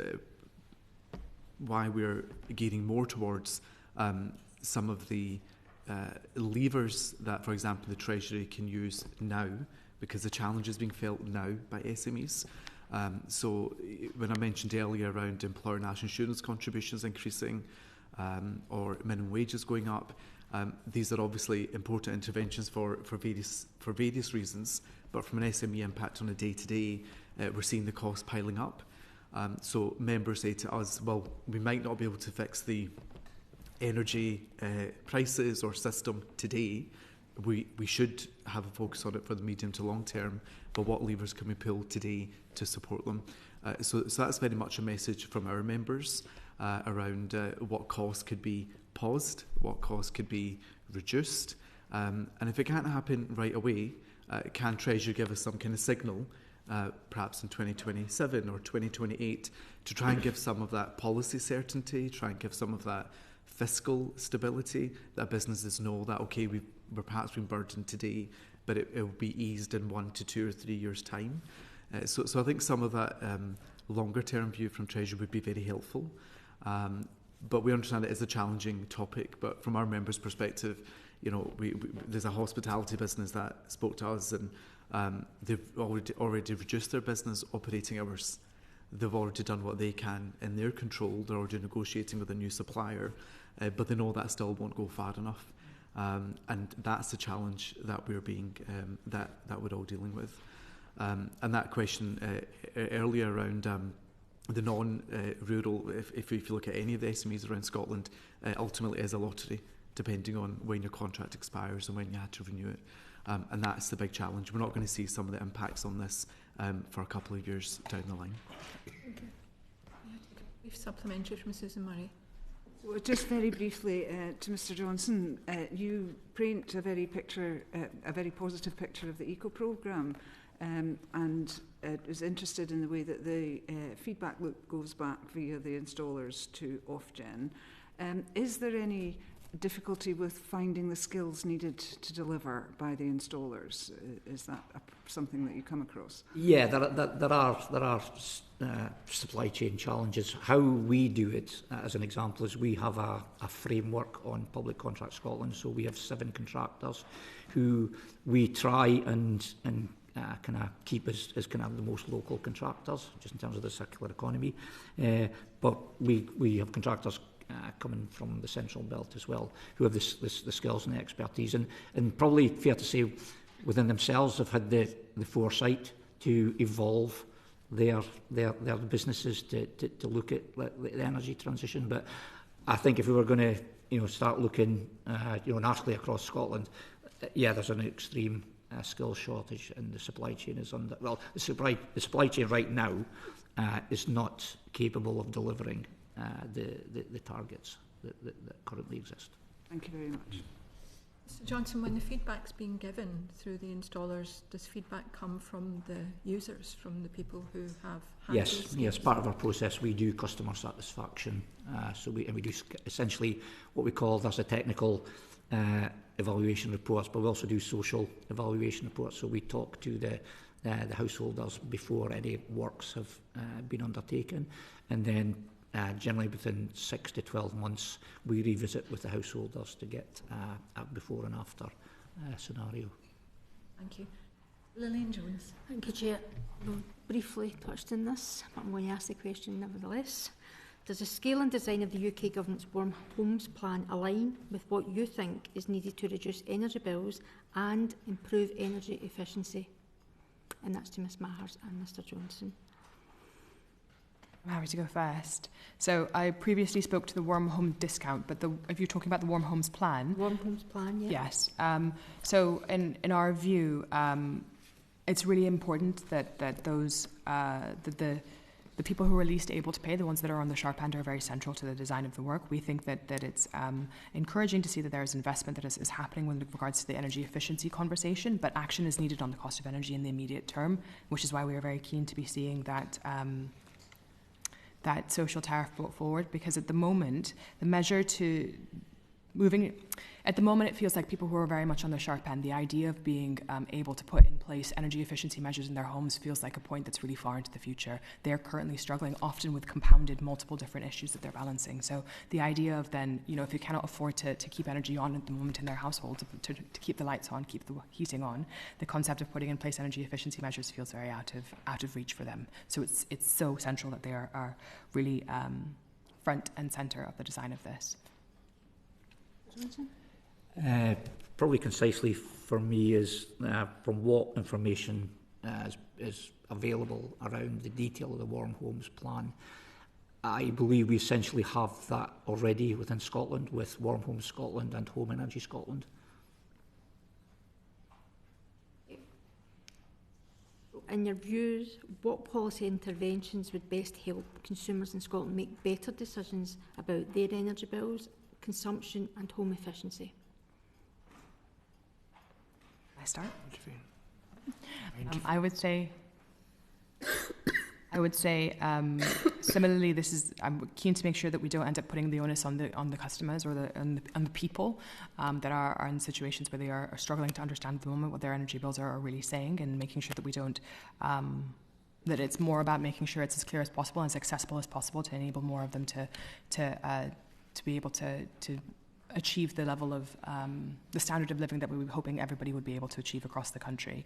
why we're gearing more towards some of the levers that, for example, the Treasury can use now, because the challenge is being felt now by SMEs. So when I mentioned earlier around employer national insurance contributions increasing or minimum wages going up, these are obviously important interventions for various reasons, but from an SME impact on a day-to-day, we're seeing the cost piling up. So members say to us, well, we might not be able to fix the energy prices or system today. We should have a focus on it for the medium to long term, but what levers can we pull today to support them? So that's very much a message from our members around what costs could be paused, what costs could be reduced. And if it can't happen right away, Can Treasury give us some kind of signal, perhaps in 2027 or 2028, to try and give some of that policy certainty, try and give some of that fiscal stability, that businesses know that, okay, we're perhaps being burdened today, but it will be eased in 1 to 2 or 3 years' time. So I think some of that longer-term view from Treasury would be very helpful. But we understand it is a challenging topic. But from our members' perspective, you know, there's a hospitality business that spoke to us, and they've already reduced their business operating hours. They've already done what they can in their control. They're already negotiating with a new supplier, but they know that still won't go far enough. And that's the challenge that we're that we're all dealing with. And that question earlier around the non-rural, if you look at any of the SMEs around Scotland, ultimately is a lottery, depending on when your contract expires and when you had to renew it. And that's the big challenge. We're not going to see some of the impacts on this for a couple of years down the line. Thank you. Brief supplementary from Susan Murray. Well, just very briefly to Mr Johnston, you paint a very positive picture of the eco programme, and is interested in the way that the feedback loop goes back via the installers to Ofgem. Is there any difficulty with finding the skills needed to deliver by the installers? Is that something that you come across? Yeah, there are supply chain challenges. How we do it, as an example, is we have a framework on Public Contract Scotland. So we have 7 contractors who we try and kind of keep as kind of the most local contractors, just in terms of the circular economy. But we have contractors coming from the Central Belt as well, who have the skills and the expertise, and probably fair to say within themselves have had the foresight to evolve their businesses to look at the energy transition. But I think if we were going to start looking nationally across Scotland, there's an extreme skills shortage, and the supply chain is the supply chain right now is not capable of delivering the targets that currently exist. Thank you very much. Mr Johnston, when the feedback's being given through the installers, does feedback come from the users, from the people who have had these Yes. Part of our process, we do customer satisfaction. So we do essentially what we call, there's a technical evaluation reports, but we also do social evaluation reports. So we talk to the householders before any works have been undertaken, and then generally within 6 to 12 months we revisit with the householders to get a before and after scenario. Thank you. Lillian Jones. Thank you, Chair. We've briefly touched on this, but I'm going to ask the question nevertheless. Does the scale and design of the UK Government's Warm Homes Plan align with what you think is needed to reduce energy bills and improve energy efficiency? And that's to Ms Mahers and Mr Johnston. I'm happy to go first. So I previously spoke to the Warm Home discount, but if you're talking about the Warm Homes Plan... Warm Homes Plan, yeah. Yes. So in our view, it's really important that those the people who are least able to pay, the ones that are on the sharp end, are very central to the design of the work. We think that it's encouraging to see that there is investment that is happening with regards to the energy efficiency conversation, but action is needed on the cost of energy in the immediate term, which is why we are very keen to be seeing that that social tariff brought forward, because at the moment, at the moment, it feels like people who are very much on the sharp end, the idea of being able to put in place energy efficiency measures in their homes feels like a point that's really far into the future. They're currently struggling, often with compounded multiple different issues that they're balancing. So the idea of then, if you cannot afford to keep energy on at the moment in their household, to keep the lights on, keep the heating on, the concept of putting in place energy efficiency measures feels very out of reach for them. So it's so central that they are really front and centre of the design of this. Probably concisely for me is from what information is available around the detail of the Warm Homes Plan. I believe we essentially have that already within Scotland with Warm Homes Scotland and Home Energy Scotland. In your views, what policy interventions would best help consumers in Scotland make better decisions about their energy bills, consumption and home efficiency? I start? I would say, similarly, I'm keen to make sure that we don't end up putting the onus on the customers or on the people that are in situations where they are struggling to understand at the moment what their energy bills are really saying, and making sure that we don't that it's more about making sure it's as clear as possible and as accessible as possible to enable more of them to be able to achieve the level of the standard of living that we were hoping everybody would be able to achieve across the country.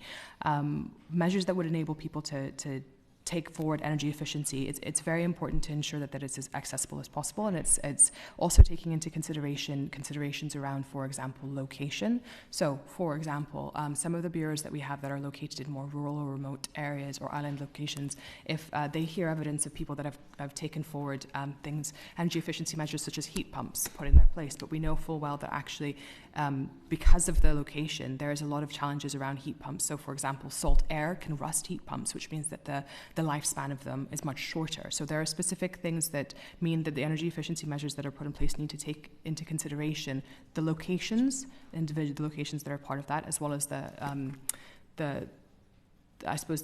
Measures that would enable people to take forward energy efficiency. It's very important to ensure that it's as accessible as possible, and it's also taking into considerations around, for example, location. So, for example, some of the bureaus that we have that are located in more rural or remote areas or island locations, if they hear evidence of people that have taken forward energy efficiency measures such as heat pumps put in their place, but we know full well that actually because of the location, there is a lot of challenges around heat pumps. So, for example, salt air can rust heat pumps, which means that the lifespan of them is much shorter. So there are specific things that mean that the energy efficiency measures that are put in place need to take into consideration the locations, the locations that are part of that, as well as the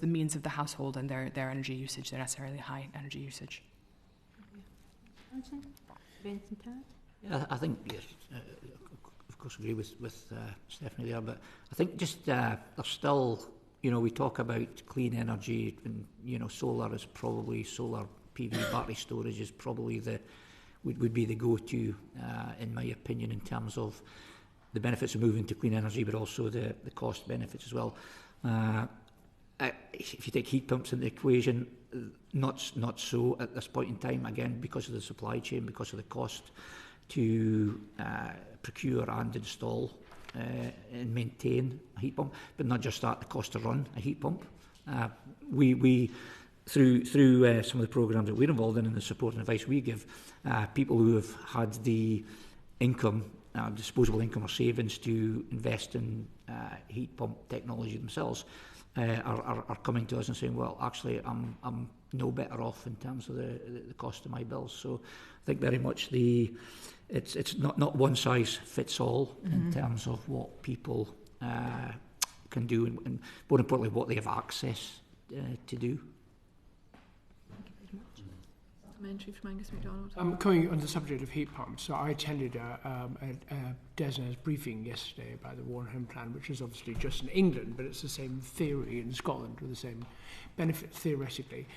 means of the household and their energy usage, their necessarily high energy usage. Yeah, I think, yes, of course, agree with Stephanie there, but I think just there's still, we talk about clean energy, and solar PV battery storage is probably would be the go-to, in my opinion, in terms of the benefits of moving to clean energy, but also the cost benefits as well. If you take heat pumps into the equation, not so at this point in time, again, because of the supply chain, because of the cost to procure and install and maintain a heat pump, but not just that, the cost to run a heat pump. We through some of the programs that we're involved in and the support and advice we give, people who have had the income, disposable income or savings to invest in heat pump technology themselves, are coming to us and saying, well, actually, I'm no better off in terms of the cost of my bills. So I think very much it's not one size fits all in terms of what people can do, and more importantly, what they have access to do. Supplementary from Angus MacDonald. Coming on the subject of heat pumps, so I attended a DESNZ briefing yesterday about the Warren Home Plan, which is obviously just in England, but it's the same theory in Scotland with the same benefit theoretically.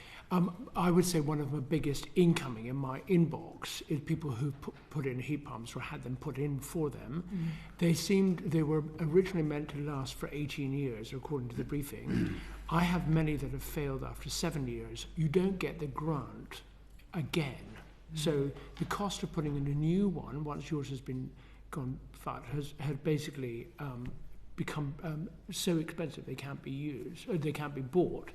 I would say one of the biggest incoming in my inbox is people who put in heat pumps or had them put in for them. They were originally meant to last for 18 years, according to the briefing. I have many that have failed after 7 years. You don't get the grant again. So the cost of putting in a new one, once yours has been gone fat, has basically become so expensive they can't be used, or they can't be bought.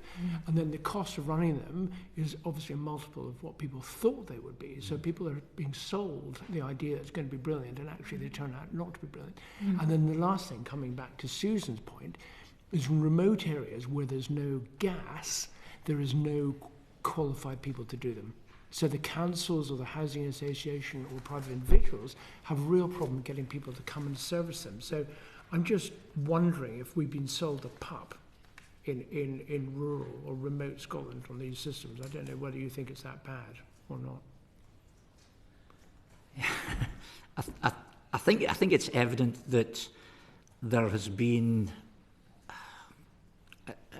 And then the cost of running them is obviously a multiple of what people thought they would be. So people are being sold the idea it's going to be brilliant, and actually they turn out not to be brilliant. And then the last thing, coming back to Susan's point, is in remote areas where there's no gas, there is no qualified people to do them. So the councils or the housing association or private individuals have a real problem getting people to come and service them. So I'm just wondering if we've been sold a pup in rural or remote Scotland on these systems. I don't know whether you think it's that bad or not. I think it's evident that there has been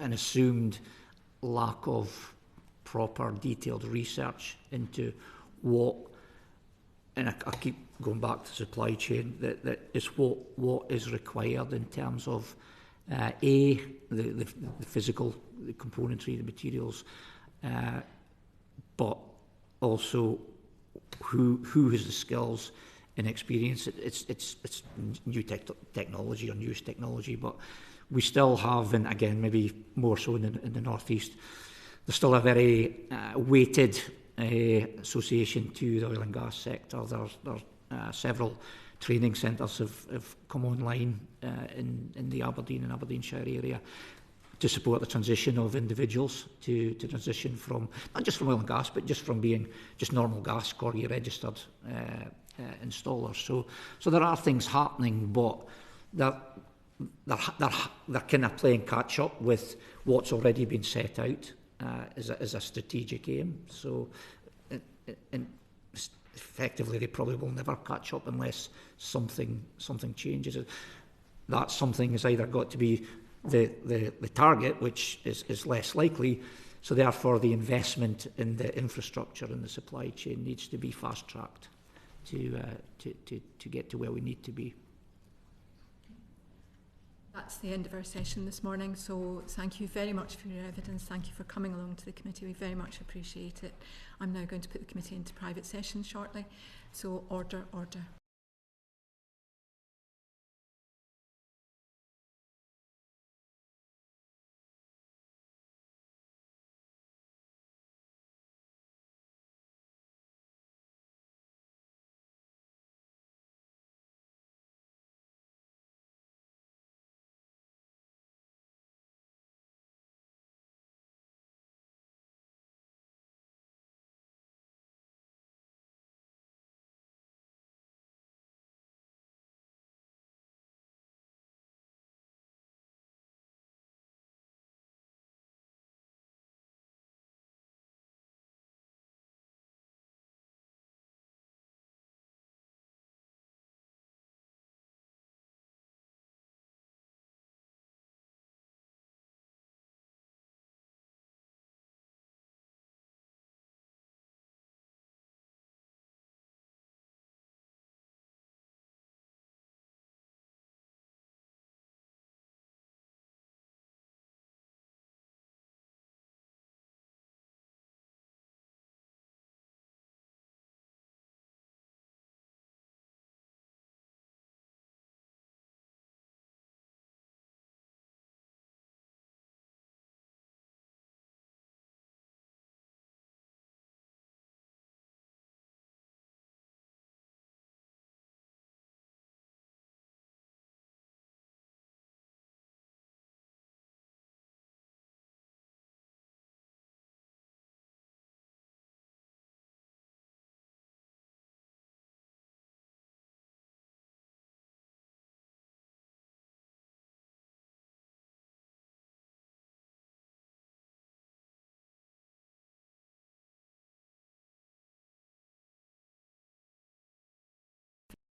an assumed lack of proper detailed research into what, and I keep going back to supply chain, that is what is required in terms of the physical, the componentry, the materials, but also who has the skills and experience. It's new technology or newest technology, but we still have, and again maybe more so in the northeast, there's still a very weighted association to the oil and gas sector. There's several training centres have come online in the Aberdeen and Aberdeenshire area to support the transition of individuals to transition from, not just from oil and gas, but just from being just normal gas Corgi registered installers. So there are things happening, but they're kind of playing catch up with what's already been set out as a strategic aim. So, effectively, they probably will never catch up unless something changes. That something has either got to be the target, which is less likely. So, therefore, the investment in the infrastructure and the supply chain needs to be fast tracked to get to where we need to be. That's the end of our session this morning, so thank you very much for your evidence. Thank you for coming along to the committee. We very much appreciate it. I'm now going to put the committee into private session shortly, so order.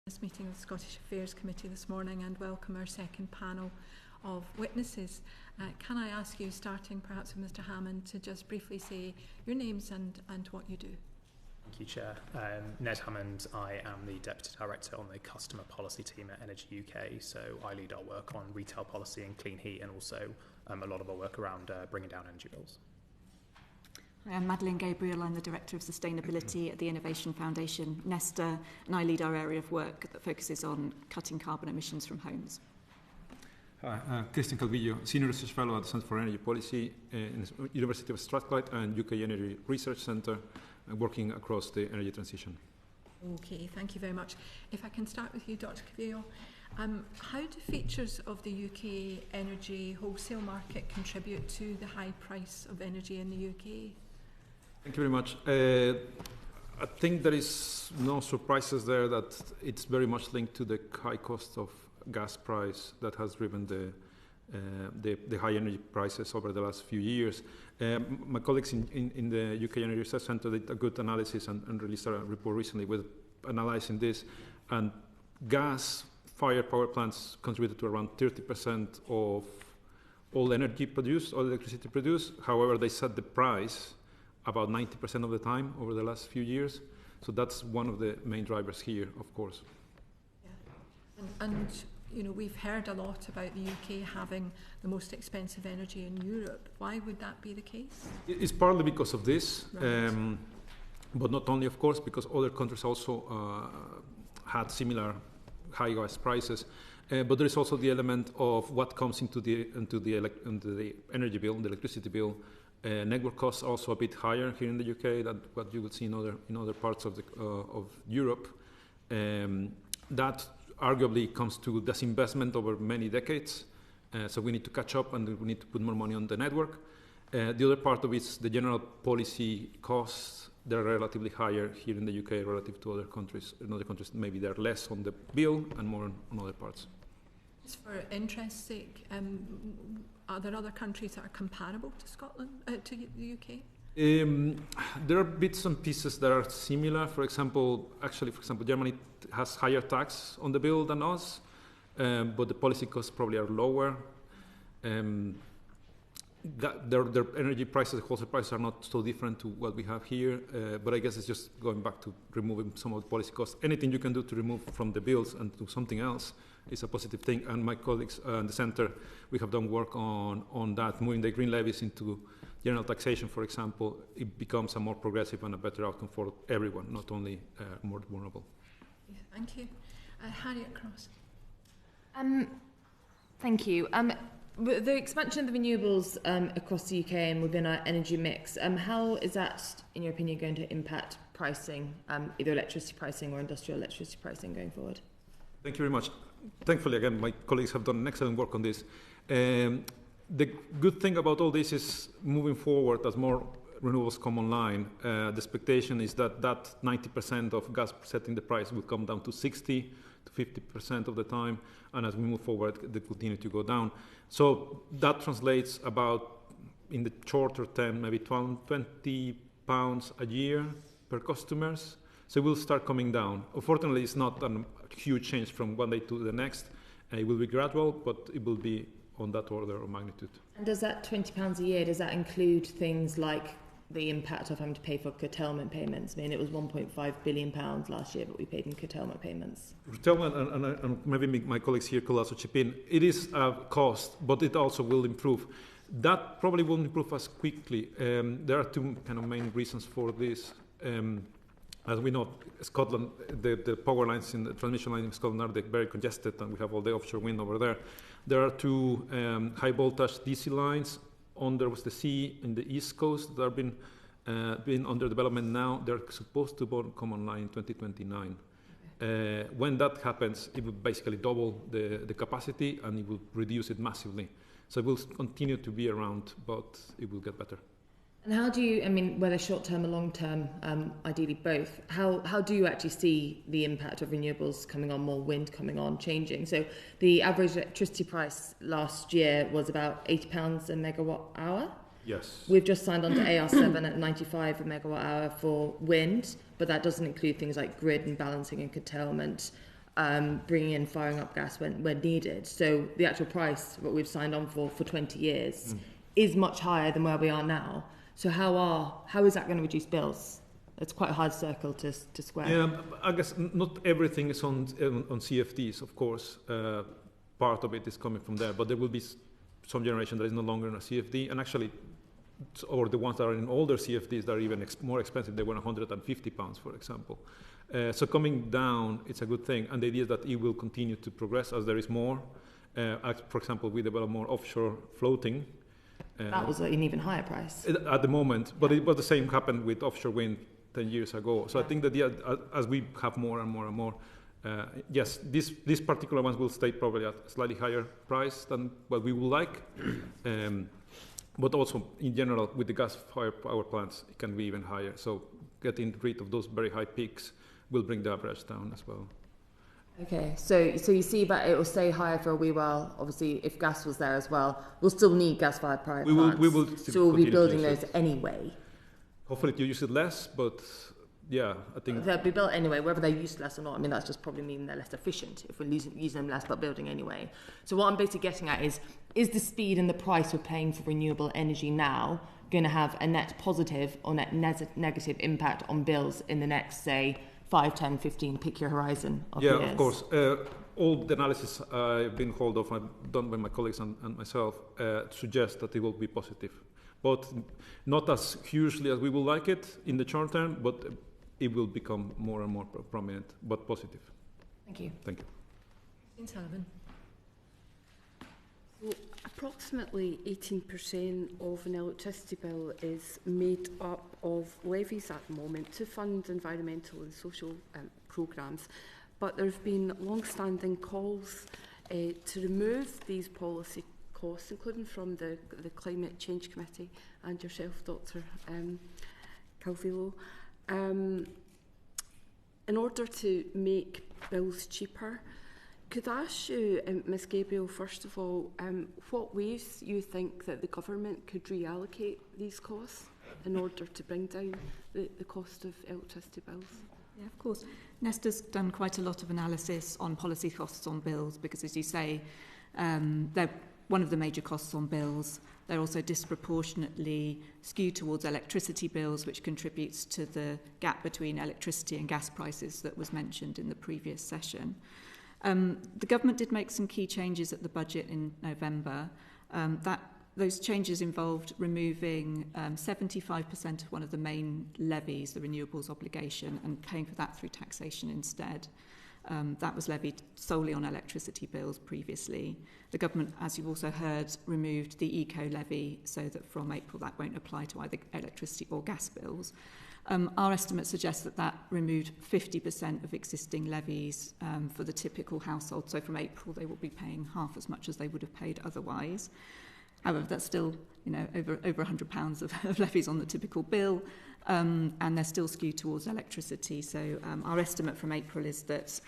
This meeting of the Scottish Affairs Committee this morning and welcome our second panel of witnesses. Can I ask you, starting perhaps with Mr Hammond, to just briefly say your names and what you do? Thank you, Chair. Ned Hammond, I am the Deputy Director on the Customer Policy team at Energy UK, so I lead our work on retail policy and clean heat and also a lot of our work around bringing down energy bills. I'm Madeleine Gabriel. I'm the Director of Sustainability at the Innovation Foundation, Nesta, and I lead our area of work that focuses on cutting carbon emissions from homes. Hi, Christian Calvillo, Senior Research Fellow at the Centre for Energy Policy in the University of Strathclyde and UK Energy Research Centre, working across the energy transition. Okay, thank you very much. If I can start with you, Dr Calvillo. How do features of the UK energy wholesale market contribute to the high price of energy in the UK? Thank you very much. I think there is no surprises there that it's very much linked to the high cost of gas price that has driven the high energy prices over the last few years. My colleagues in the UK Energy Research Centre did a good analysis and released a report recently with analysing this. And gas-fired power plants contributed to around 30% of all energy produced, all electricity produced. However, they set the price about 90% of the time over the last few years. So that's one of the main drivers here, of course. Yeah. And you know, we've heard a lot about the UK having the most expensive energy in Europe. Why would that be the case? It's partly because of this, right. But not only, of course, because other countries also had similar high gas prices. But there is also the element of what comes into the energy bill, the electricity bill. Network costs also a bit higher here in the UK than what you would see in other parts of Europe. That arguably comes to disinvestment over many decades. So we need to catch up and we need to put more money on the network. The other part of it is the general policy costs. They're relatively higher here in the UK relative to other countries. In other countries, maybe they're less on the bill and more on other parts. Just for interest's sake, are there other countries that are comparable to Scotland, to the UK? There are bits and pieces that are similar. For example, Germany has higher tax on the bill than us, but the policy costs probably are lower. Their energy prices, wholesale prices, are not so different to what we have here. But I guess it's just going back to removing some of the policy costs. Anything you can do to remove from the bills and do something else is a positive thing. And my colleagues in the centre, we have done work on that, moving the green levies into general taxation, for example. It becomes a more progressive and a better outcome for everyone, not only more vulnerable. Yeah, thank you. Harriet Cross. Thank you. The expansion of the renewables across the UK and within our energy mix, how is that, in your opinion, going to impact pricing, either electricity pricing or industrial electricity pricing going forward? Thank you very much. Thankfully, again, my colleagues have done excellent work on this. The good thing about all this is moving forward as more renewables come online, the expectation is that 90% of gas setting the price will come down to 60 to 50% of the time, and as we move forward, they continue to go down. So that translates about, in the shorter term, maybe £20 a year per customers. So it will start coming down. Unfortunately, it's not a huge change from one day to the next. It will be gradual, but it will be on that order of magnitude. And does that £20 a year, does that include things like the impact of having to pay for curtailment payments? I mean, it was £1.5 billion last year, but we paid in curtailment payments. Curtailment, and maybe my colleagues here could also chip in, it is a cost, but it also will improve. That probably won't improve as quickly. There are two kind of main reasons for this. As we know, Scotland, the power lines in the transmission lines in Scotland are very congested, and we have all the offshore wind over there. There are two high voltage DC lines under the sea in the east coast that have been under development now. They're supposed to come online in 2029. Okay. When that happens, it will basically double the capacity, and it will reduce it massively. So it will continue to be around, but it will get better. And how do you, I mean, whether short-term or long-term, ideally both, how do you actually see the impact of renewables coming on, more wind coming on, changing? So the average electricity price last year was about £80 a megawatt hour. Yes. We've just signed on to AR7 at 95 a megawatt hour for wind, but that doesn't include things like grid and balancing and curtailment, bringing in, firing up gas when needed. So the actual price, what we've signed on for 20 years, is much higher than where we are now. So how is that going to reduce bills? It's quite a hard circle to square. Yeah, I guess not everything is on CFDs, of course. Part of it is coming from there, but there will be some generation that is no longer in a CFD, and actually, or the ones that are in older CFDs that are even more expensive. They were £150, for example. So coming down, it's a good thing, and the idea is that it will continue to progress as there is more. For example, we develop more offshore floating. That was an even higher price. At the moment, but it was the same happened with offshore wind 10 years ago. So I think that as we have more and more and more, yes, these particular ones will stay probably at a slightly higher price than what we would like. But also, in general, with the gas-fired power plants, it can be even higher. So getting rid of those very high peaks will bring the average down as well. Okay, so you see that it will stay higher for a wee while. Obviously, if gas was there as well, we'll still need gas-fired power plants. We will so we'll be building those anyway. Hopefully, you use it less, but yeah, I think they'll be built anyway, whether they're used less or not. I mean, that's just probably meaning they're less efficient if we're using them less, but building anyway. So what I'm basically getting at is the speed and the price we're paying for renewable energy now going to have a net positive or net negative impact on bills in the next, say, 5, 10, 15, pick your horizon of years? Yeah, of course. All the analysis I've been hold of, I've done by my colleagues and myself, suggest that it will be positive. But not as hugely as we would like it in the short term, but it will become more and more prominent, but positive. Thank you. Thank you. Ian Sullivan. So approximately 18% of an electricity bill is made up of levies at the moment to fund environmental and social programmes. But there have been long-standing calls to remove these policy costs, including from the Climate Change Committee and yourself, Dr. Calvillo, in order to make bills cheaper. Could I ask you, Ms Gabriel, first of all, what ways you think that the government could reallocate these costs in order to bring down the cost of electricity bills? Yeah, of course. Nesta's done quite a lot of analysis on policy costs on bills because, as you say, they're one of the major costs on bills. They're also disproportionately skewed towards electricity bills, which contributes to the gap between electricity and gas prices that was mentioned in the previous session. The government did make some key changes at the budget in November. Those changes involved removing 75% of one of the main levies, the renewables obligation, and paying for that through taxation instead. That was levied solely on electricity bills previously. The government, as you've also heard, removed the eco-levy so that from April that won't apply to either electricity or gas bills. Our estimates suggest that that removed 50% of existing levies for the typical household. So from April they will be paying half as much as they would have paid otherwise. However, that's still, over £100 of levies on the typical bill, and they're still skewed towards electricity. So our estimate from April is that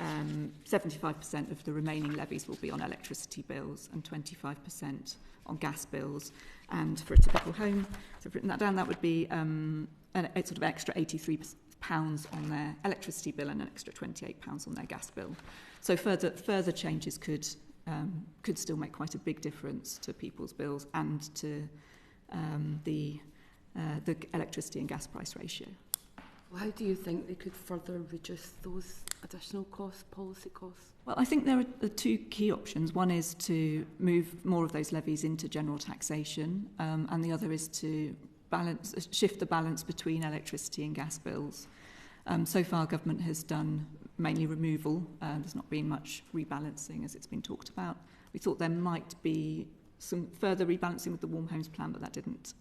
75% of the remaining levies will be on electricity bills and 25% on gas bills. And for a typical home, so I've written that down, that would be a sort of extra £83 on their electricity bill and an extra £28 on their gas bill. So further changes could still make quite a big difference to people's bills and to the electricity and gas price ratio. Well, how do you think they could further reduce those additional costs, policy costs? Well, I think there are two key options. One is to move more of those levies into general taxation, and the other is to shift the balance between electricity and gas bills. So far, government has done mainly removal. There's not been much rebalancing, as it's been talked about. We thought there might be some further rebalancing with the Warm Homes Plan, but that didn't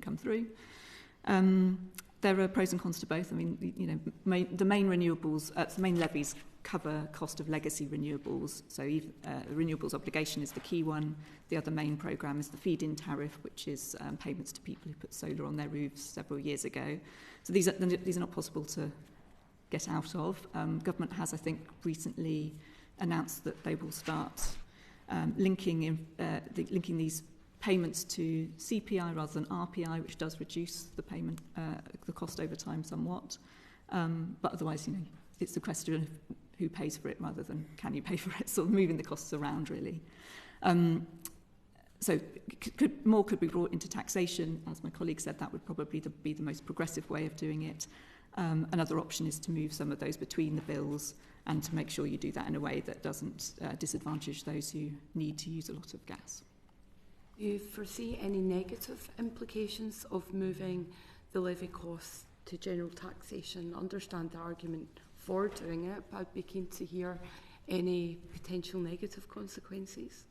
come through. There are pros and cons to both. I mean, the main renewables, the main levies cover cost of legacy renewables. So the renewables obligation is the key one. The other main programme is the feed-in tariff, which is payments to people who put solar on their roofs several years ago. So these are not possible to get out of. Government has, I think, recently announced that they will start linking these payments to CPI rather than RPI, which does reduce the payment, the cost over time somewhat. But otherwise, it's a question of who pays for it rather than can you pay for it, sort of moving the costs around, really. So more could be brought into taxation. As my colleague said, that would probably be the most progressive way of doing it. Another option is to move some of those between the bills and to make sure you do that in a way that doesn't disadvantage those who need to use a lot of gas. Do you foresee any negative implications of moving the levy costs to general taxation? I understand the argument for doing it, but I'd be keen to hear any potential negative consequences.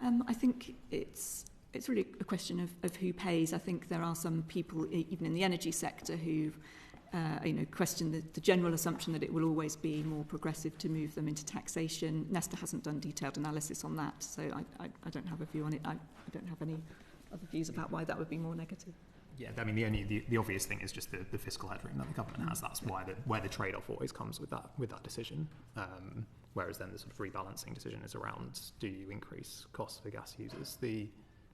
I think it's really a question of who pays. I think there are some people, even in the energy sector, who question the general assumption that it will always be more progressive to move them into taxation. Nesta hasn't done detailed analysis on that, so I don't have a view on it. I don't have any other views about why that would be more negative. Yeah, I mean the obvious thing is just the fiscal headroom that the government has. That's where the trade-off always comes with that decision. Whereas then the sort of rebalancing decision is around, do you increase costs for gas users?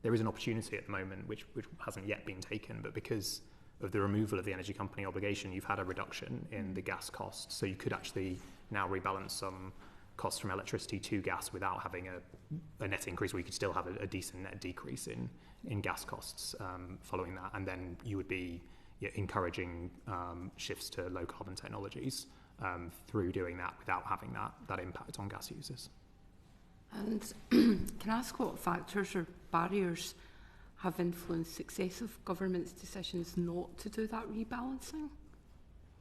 There is an opportunity at the moment which hasn't yet been taken, but because of the removal of the energy company obligation, you've had a reduction in the gas costs. So you could actually now rebalance some costs from electricity to gas without having a net increase, where you could still have a decent net decrease in gas costs following that. And then you would be encouraging shifts to low carbon technologies through doing that without having that impact on gas users. And can I ask what factors or barriers have influenced successive governments' decisions not to do that rebalancing?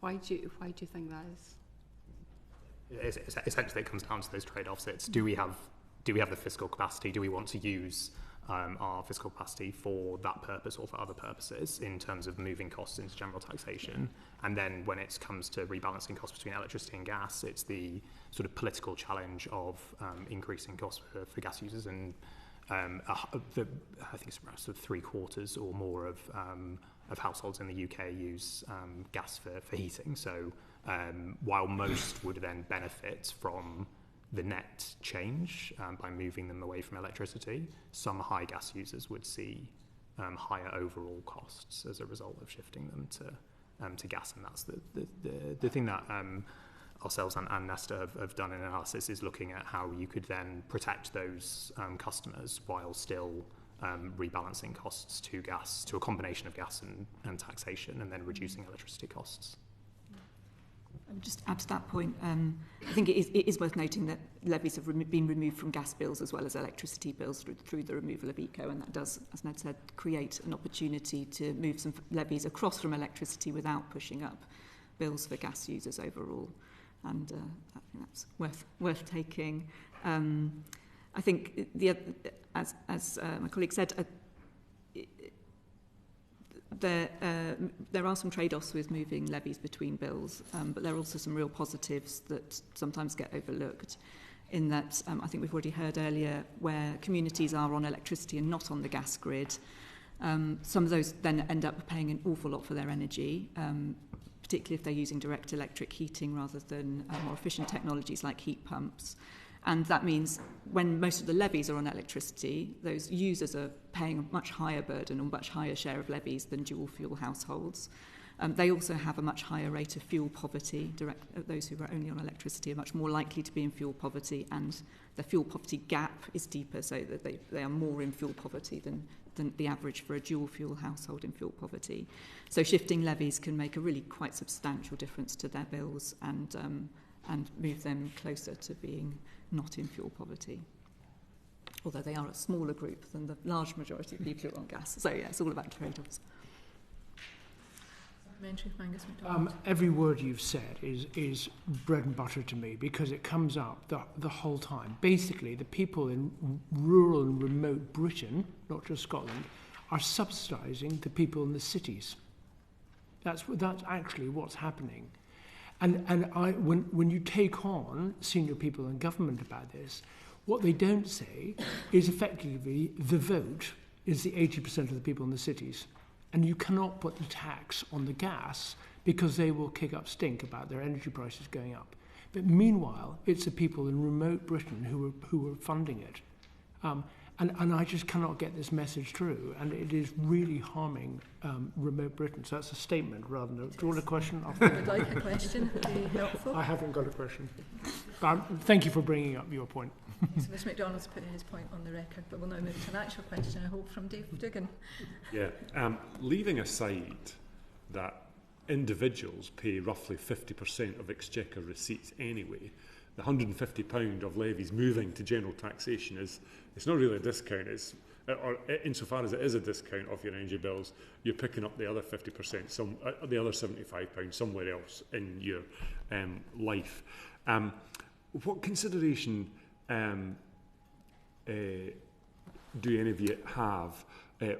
Why do you think that is? Essentially, it comes down to those trade-offs. It's do we have the fiscal capacity? Do we want to use our fiscal capacity for that purpose or for other purposes in terms of moving costs into general taxation? And then when it comes to rebalancing costs between electricity and gas, it's the sort of political challenge of increasing costs for gas users. And I think it's around sort of 3/4 or more of households in the UK use gas for heating. So while most would then benefit from the net change by moving them away from electricity. Some high gas users would see higher overall costs as a result of shifting them to gas, and that's the thing that ourselves and Nesta have done in analysis, is looking at how you could then protect those customers while still rebalancing costs to gas, to a combination of gas and taxation, and then reducing electricity costs. Just add to that point, I think it is worth noting that levies have been removed from gas bills as well as electricity bills through the removal of eco, and that does, as Ned said, create an opportunity to move some levies across from electricity without pushing up bills for gas users overall. And I think that's worth taking. I think as my colleague said, there are some trade-offs with moving levies between bills, but there are also some real positives that sometimes get overlooked. In that, I think we've already heard earlier, where communities are on electricity and not on the gas grid, some of those then end up paying an awful lot for their energy, particularly if they're using direct electric heating rather than more efficient technologies like heat pumps. And that means when most of the levies are on electricity, those users are paying a much higher burden or much higher share of levies than dual fuel households. They also have a much higher rate of fuel poverty. Those who are only on electricity are much more likely to be in fuel poverty, and the fuel poverty gap is deeper, so that they are more in fuel poverty than the average for a dual fuel household in fuel poverty. So shifting levies can make a really quite substantial difference to their bills and move them closer to being not in fuel poverty. Although they are a smaller group than the large majority of people who are on gas. So yeah, it's all about trade-offs. Every word you've said is bread and butter to me, because it comes up the whole time. Basically, the people in rural and remote Britain, not just Scotland, are subsidising the people in the cities. That's actually what's happening. And when you take on senior people in government about this, what they don't say is effectively the vote is the 80% of the people in the cities. And you cannot put the tax on the gas because they will kick up stink about their energy prices going up. But meanwhile, it's the people in remote Britain who are funding it. And I just cannot get this message through, and it is really harming remote Britain. So that's a statement rather than... Do you want a question? I would like a question. Would be helpful. I haven't got a question. But thank you for bringing up your point. So Mr MacDonald's put his point on the record, but we'll now move to an actual question, I hope, from Dave Dugan. Yeah, leaving aside that individuals pay roughly 50% of exchequer receipts anyway, the £150 of levies moving to general taxation it's not really a discount, or insofar as it is a discount of your energy bills, you're picking up the other 50%, the other £75 somewhere else in your life. What consideration do any of you have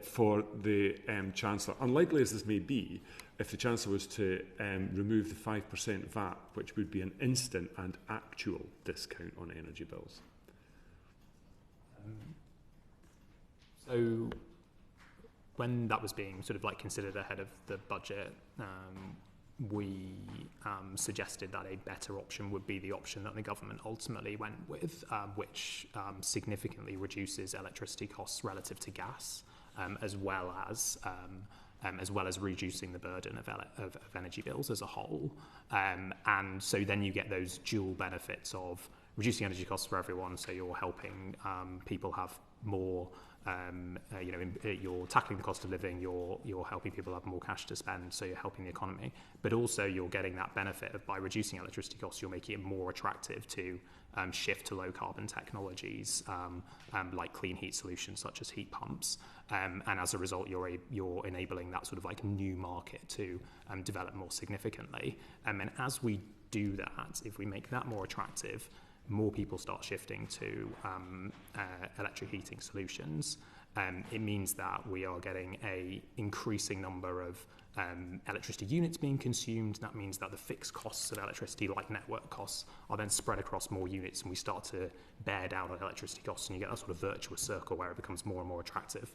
for the Chancellor? Unlikely as this may be, if the Chancellor was to remove the 5% VAT, which would be an instant and actual discount on energy bills. So when that was being sort of like considered ahead of the budget, we suggested that a better option would be the option that the government ultimately went with, which significantly reduces electricity costs relative to gas, as well as reducing the burden of energy bills as a whole. And so then you get those dual benefits of reducing energy costs for everyone, so you're helping people have more, you're tackling the cost of living, you're helping people have more cash to spend, so you're helping the economy. But also you're getting that benefit of, by reducing electricity costs, you're making it more attractive to shift to low carbon technologies like clean heat solutions such as heat pumps, and as a result you're enabling that sort of like new market to develop more significantly. And as we do that, if we make that more attractive, more people start shifting to electric heating solutions. It means that we are getting an increasing number of electricity units being consumed. That means that the fixed costs of electricity, like network costs, are then spread across more units, and we start to bear down on electricity costs, and you get that sort of virtuous circle where it becomes more and more attractive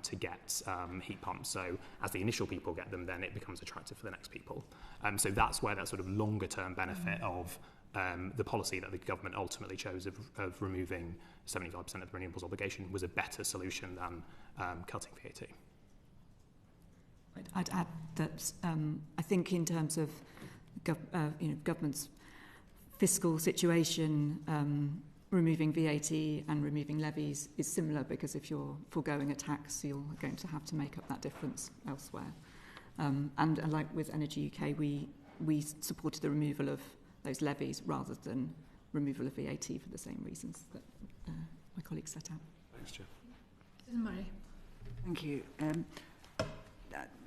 to get heat pumps. So as the initial people get them, then it becomes attractive for the next people. So that's where that sort of longer term benefit of the policy that the government ultimately chose of removing 75% of the renewables obligation was a better solution than cutting VAT. I'd add that I think in terms of government's fiscal situation, removing VAT and removing levies is similar, because if you're foregoing a tax, you're going to have to make up that difference elsewhere. And like with Energy UK, we supported the removal of those levies rather than removal of VAT for the same reasons that my colleagues set out. Thanks, Chair. Susan Murray. Thank you.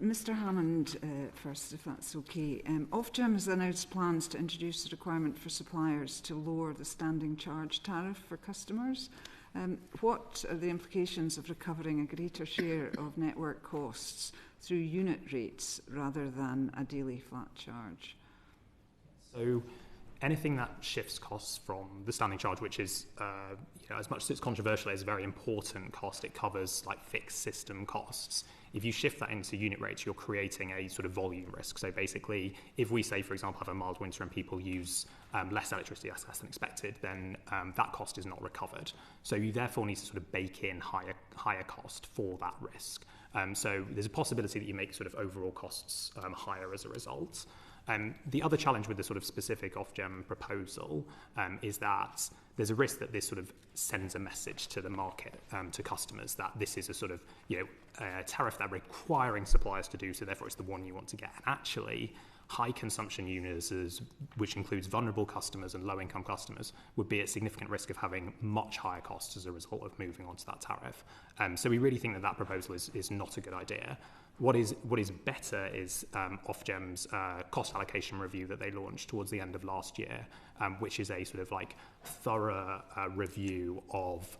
Mr Hammond first, if that's okay. Ofgem has announced plans to introduce a requirement for suppliers to lower the standing charge tariff for customers. What are the implications of recovering a greater share of network costs through unit rates rather than a daily flat charge? So anything that shifts costs from the standing charge, which is, as much as it's controversial, it's a very important cost. It covers like fixed system costs. If you shift that into unit rates, you're creating a sort of volume risk. So basically, if we say, for example, have a mild winter and people use less electricity, less than expected, then that cost is not recovered. So you therefore need to sort of bake in higher cost for that risk. So there's a possibility that you make sort of overall costs higher as a result. The other challenge with the sort of specific Ofgem proposal is that there's a risk that this sort of sends a message to the market, to customers, that this is a sort of, tariff that requiring suppliers to do, so therefore it's the one you want to get. And actually, high consumption users, which includes vulnerable customers and low-income customers, would be at significant risk of having much higher costs as a result of moving on to that tariff. So we really think that proposal is not a good idea. What is better is Ofgem's cost allocation review that they launched towards the end of last year, which is a sort of like thorough review of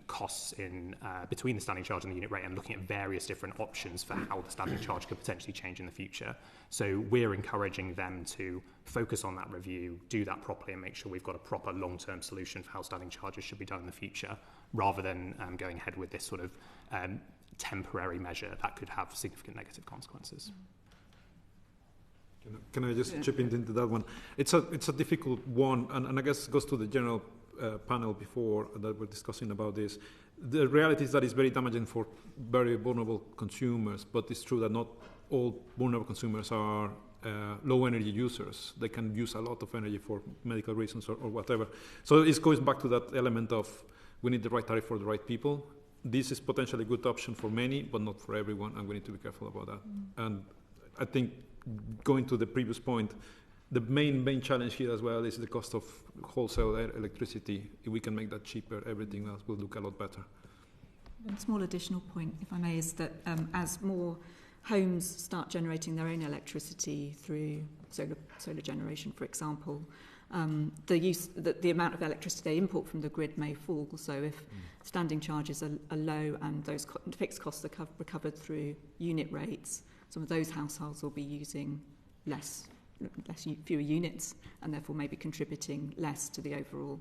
costs in between the standing charge and the unit rate, and looking at various different options for how the standing charge could potentially change in the future. So we're encouraging them to focus on that review, do that properly, and make sure we've got a proper long-term solution for how standing charges should be done in the future, rather than going ahead with this sort of temporary measure that could have significant negative consequences. Can I just chip into that one? It's a difficult one, and I guess it goes to the general panel before that we're discussing about this. The reality is that it's very damaging for very vulnerable consumers, but it's true that not all vulnerable consumers are low energy users. They can use a lot of energy for medical reasons or whatever. So it goes back to that element of we need the right tariff for the right people. This is potentially a good option for many, but not for everyone, and we need to be careful about that. And I think, going to the previous point, the main challenge here as well is the cost of wholesale electricity. If we can make that cheaper, everything else will look a lot better. One small additional point, if I may, is that as more homes start generating their own electricity through solar generation, for example, the amount of electricity they import from the grid may fall. So if standing charges are low and those fixed costs are recovered through unit rates, some of those households will be using fewer units, and therefore maybe contributing less to the overall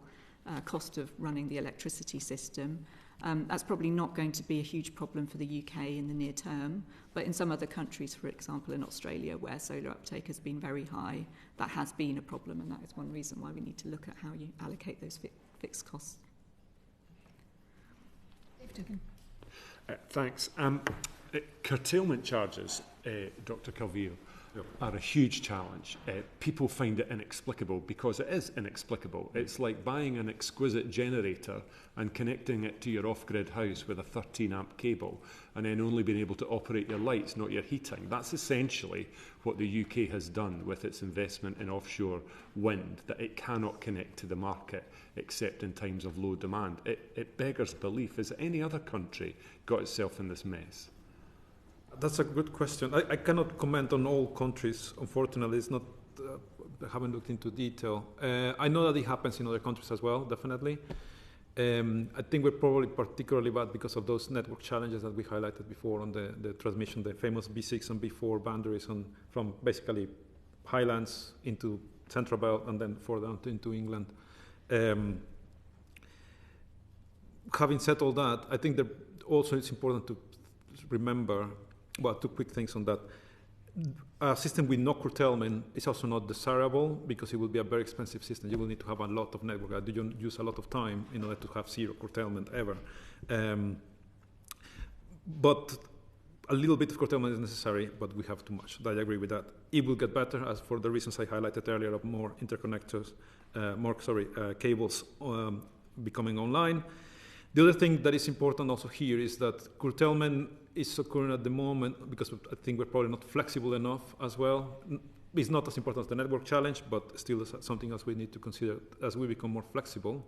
cost of running the electricity system. That's probably not going to be a huge problem for the UK in the near term, but in some other countries, for example in Australia, where solar uptake has been very high, that has been a problem, and that is one reason why we need to look at how you allocate those fixed costs. Thanks. Curtailment charges, Dr. Calvillo, are a huge challenge. People find it inexplicable because it is inexplicable. It's like buying an exquisite generator and connecting it to your off-grid house with a 13-amp cable and then only being able to operate your lights, not your heating. That's essentially what the UK has done with its investment in offshore wind, that it cannot connect to the market except in times of low demand. It beggars belief. Has any other country got itself in this mess? That's a good question. I cannot comment on all countries, unfortunately. It's not. I haven't looked into detail. I know that it happens in other countries as well, definitely. I think we're probably particularly bad because of those network challenges that we highlighted before on the transmission, the famous B6 and B4 boundaries from basically highlands into Central Belt and then further into England. Having said all that, I think that also it's important to remember, well, two quick things on that. a system with no curtailment is also not desirable because it will be a very expensive system. You will need to have a lot of network. You use a lot of time in order to have zero curtailment ever. But a little bit of curtailment is necessary, but we have too much. I agree with that. It will get better, as for the reasons I highlighted earlier, of more interconnectors, cables becoming online. The other thing that is important also here is that curtailment is occurring at the moment because I think we're probably not flexible enough as well. It's not as important as the network challenge, but still something else we need to consider. As we become more flexible,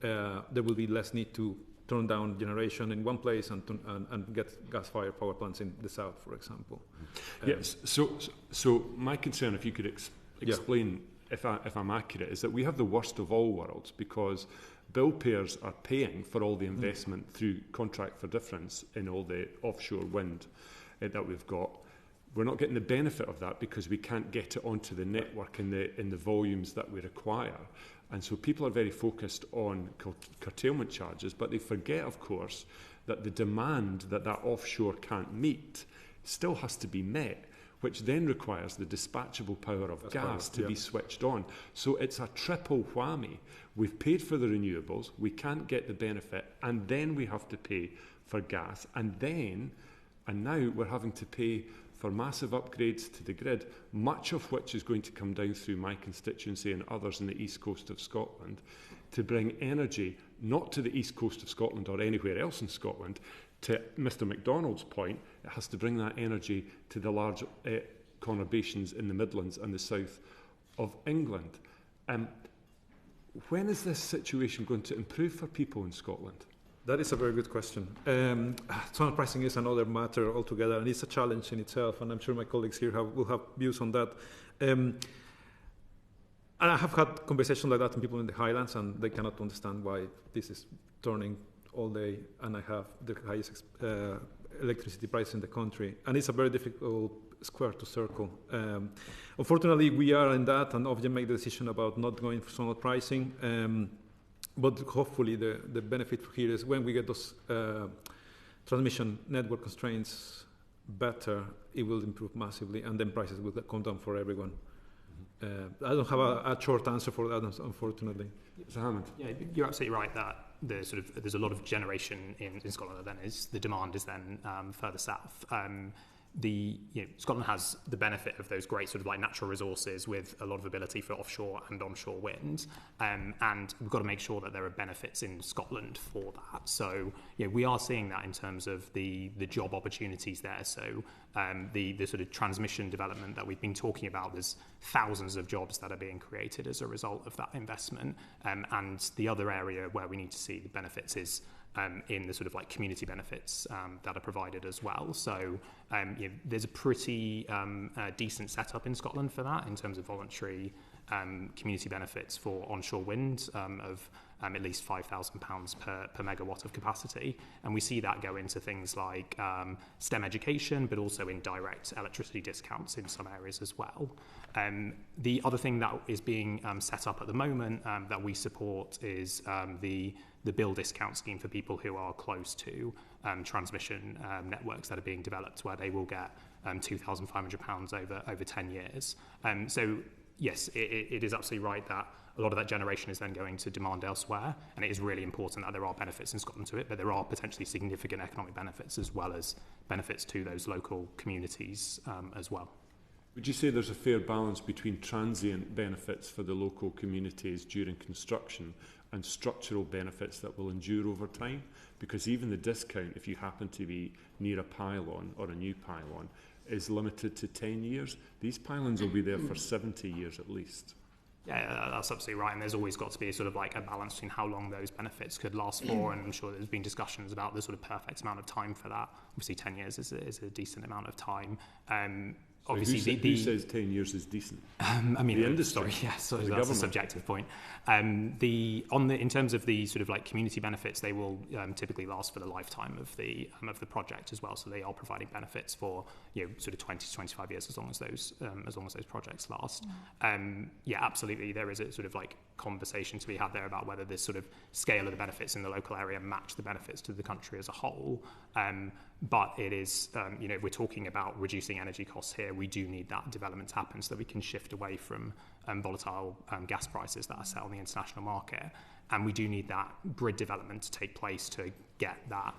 there will be less need to turn down generation in one place and get gas-fired power plants in the south, for example. Yes. So my concern, if you could explain, if I'm accurate, is that we have the worst of all worlds because bill payers are paying for all the investment through contract for difference in all the offshore wind that we've got. We're not getting the benefit of that because we can't get it onto the network in the volumes that we require. And so people are very focused on curtailment charges, but they forget, of course, that the demand that offshore can't meet still has to be met, which then requires the dispatchable power of gas to be switched on. So it's a triple whammy. We've paid for the renewables, we can't get the benefit, and then we have to pay for gas, and now we're having to pay for massive upgrades to the grid, much of which is going to come down through my constituency and others in the east coast of Scotland, to bring energy not to the east coast of Scotland or anywhere else in Scotland. To Mr MacDonald's point, it has to bring that energy to the large conurbations in the Midlands and the south of England. When is this situation going to improve for people in Scotland? That is a very good question. Tunnel pricing is another matter altogether, and it's a challenge in itself, and I'm sure my colleagues here will have views on that. And I have had conversations like that with people in the Highlands, and they cannot understand why this is turning all day, and I have the highest electricity price in the country, and it's a very difficult square to circle. Unfortunately, we are in that, and Ofgem made the decision about not going for zonal pricing. But hopefully the benefit here is when we get those transmission network constraints better, it will improve massively, and then prices will come down for everyone. I don't have a short answer for that, unfortunately. So Hammond. Yeah, you're absolutely right that there's a lot of generation in Scotland. Then the demand is then further south. Scotland has the benefit of those great sort of like natural resources with a lot of ability for offshore and onshore wind, and we've got to make sure that there are benefits in Scotland for that. So we are seeing that in terms of the job opportunities there. So the sort of transmission development that we've been talking about, there's thousands of jobs that are being created as a result of that investment. And the other area where we need to see the benefits is in the sort of like community benefits that are provided as well. So there's a pretty decent setup in Scotland for that in terms of voluntary community benefits for onshore wind of at least £5,000 per megawatt of capacity. And we see that go into things like STEM education, but also in direct electricity discounts in some areas as well. The other thing that is being set up at the moment that we support is the bill discount scheme for people who are close to transmission networks that are being developed, where they will get £2,500 over 10 years. So yes, it is absolutely right that a lot of that generation is then going to demand elsewhere, and it is really important that there are benefits in Scotland to it, but there are potentially significant economic benefits as well as benefits to those local communities as well. Would you say there's a fair balance between transient benefits for the local communities during construction and structural benefits that will endure over time? Because even the discount, if you happen to be near a pylon or a new pylon, is limited to 10 years. These pylons will be there for 70 years at least. Yeah, that's absolutely right. And there's always got to be sort of like a balance between how long those benefits could last for. And I'm sure there's been discussions about the sort of perfect amount of time for that. Obviously, 10 years is a decent amount of time. So Obviously, who says 10 years is decent? I mean, the industry. Sorry, yeah, so that's a subjective point. In terms of the sort of like community benefits, they will typically last for the lifetime of the project as well. So they are providing benefits for sort of 20 to 25 years as long as those projects last. Yeah, absolutely. There is a sort of like conversation to be had there about whether this sort of scale of the benefits in the local area match the benefits to the country as a whole. But it is, if we're talking about reducing energy costs here, we do need that development to happen so that we can shift away from volatile gas prices that are set on the international market. And we do need that grid development to take place to get that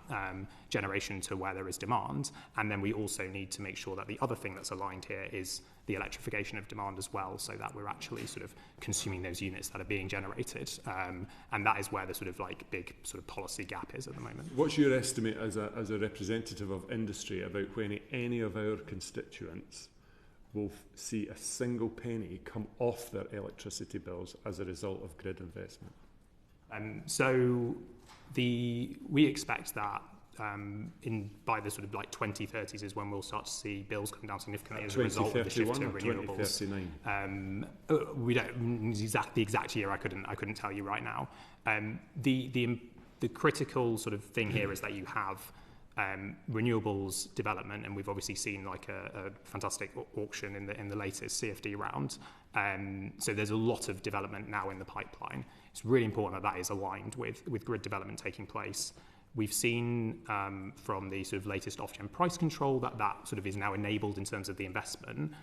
generation to where there is demand. And then we also need to make sure that the other thing that's aligned here is the electrification of demand as well, so that we're actually sort of consuming those units that are being generated. And that is where the sort of like big sort of policy gap is at the moment. What's your estimate as a representative of industry about when any of our constituents will see a single penny come off their electricity bills as a result of grid investment? So we expect that by the sort of like 2030s is when we'll start to see bills come down significantly as a result of the shift to renewables. 2039? We don't the exact year. I couldn't tell you right now. The critical sort of thing here is that you have renewables development, and we've obviously seen like a fantastic auction in the latest CFD round. So there's a lot of development now in the pipeline. It's really important that is aligned with grid development taking place. We've seen from the sort of latest Ofgem price control that sort of is now enabled in terms of the investment,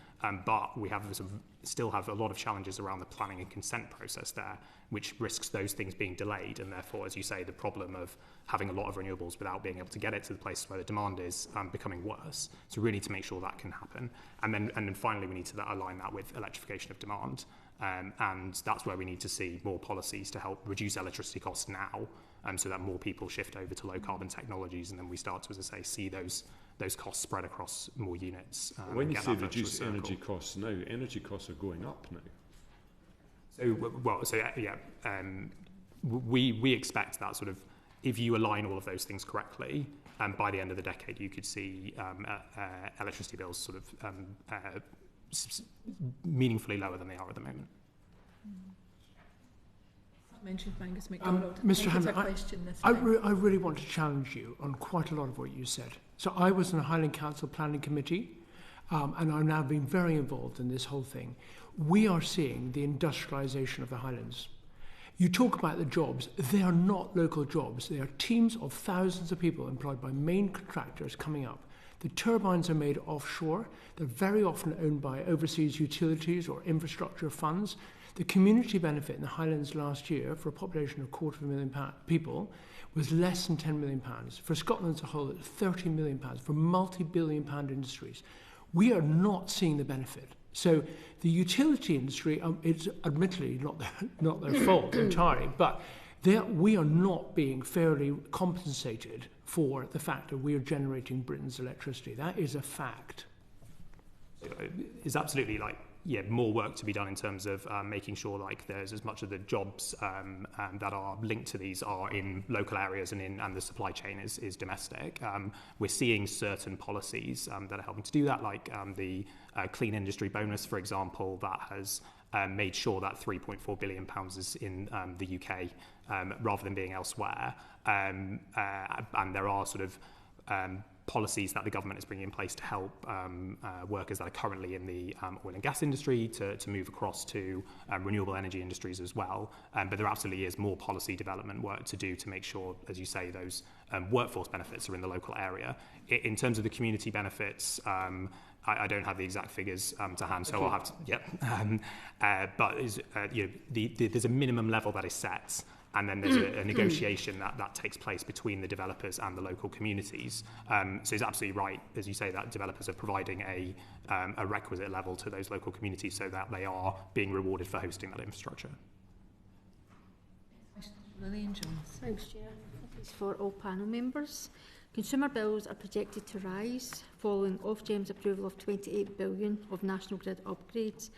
but we have still have a lot of challenges around the planning and consent process there, which risks those things being delayed, and therefore, as you say, the problem of having a lot of renewables without being able to get it to the places where the demand is becoming worse. So we really need to make sure that can happen. And then finally, we need to align that with electrification of demand. And that's where we need to see more policies to help reduce electricity costs now, so that more people shift over to low carbon technologies, and then we start to, as I say, see those costs spread across more units. When you say reduce energy costs now, energy costs are going up now. We expect that sort of, if you align all of those things correctly, by the end of the decade, you could see electricity bills sort of meaningfully lower than they are at the moment. Mentioned Angus MacDonald. Mr. Hammond, I really want to challenge you on quite a lot of what you said. So I was in the Highland Council Planning Committee, and I've now been very involved in this whole thing. We are seeing the industrialisation of the Highlands. You talk about the jobs. They are not local jobs. They are teams of thousands of people employed by main contractors coming up. The turbines are made offshore. They're very often owned by overseas utilities or infrastructure funds. The community benefit in the Highlands last year for a population of 250,000 people was less than £10 million. For Scotland as a whole, it's £30 million for multi-billion pound industries. We are not seeing the benefit. So the utility industry, it's admittedly not their fault entirely, but we are not being fairly compensated for the fact that we are generating Britain's electricity. That is a fact. It's absolutely more work to be done in terms of making sure there's as much of the jobs that are linked to these are in local areas and the supply chain is domestic. We're seeing certain policies that are helping to do that, like the clean industry bonus, for example, that has made sure that £3.4 billion is in the UK rather than being elsewhere. And there are sort of policies that the government is bringing in place to help workers that are currently in the oil and gas industry to move across to renewable energy industries as well. But there absolutely is more policy development work to do to make sure, as you say, those workforce benefits are in the local area. In terms of the community benefits, I don't have the exact figures to hand, so I'll have to. But there's a minimum level that is set, and then there's a negotiation that takes place between the developers and the local communities. So it's absolutely right, as you say, that developers are providing a requisite level to those local communities so that they are being rewarded for hosting that infrastructure. Lillian Jones. Thanks, Chair. It's for all panel members. Consumer bills are projected to rise following Ofgem's approval of £28 billion of national grid upgrades.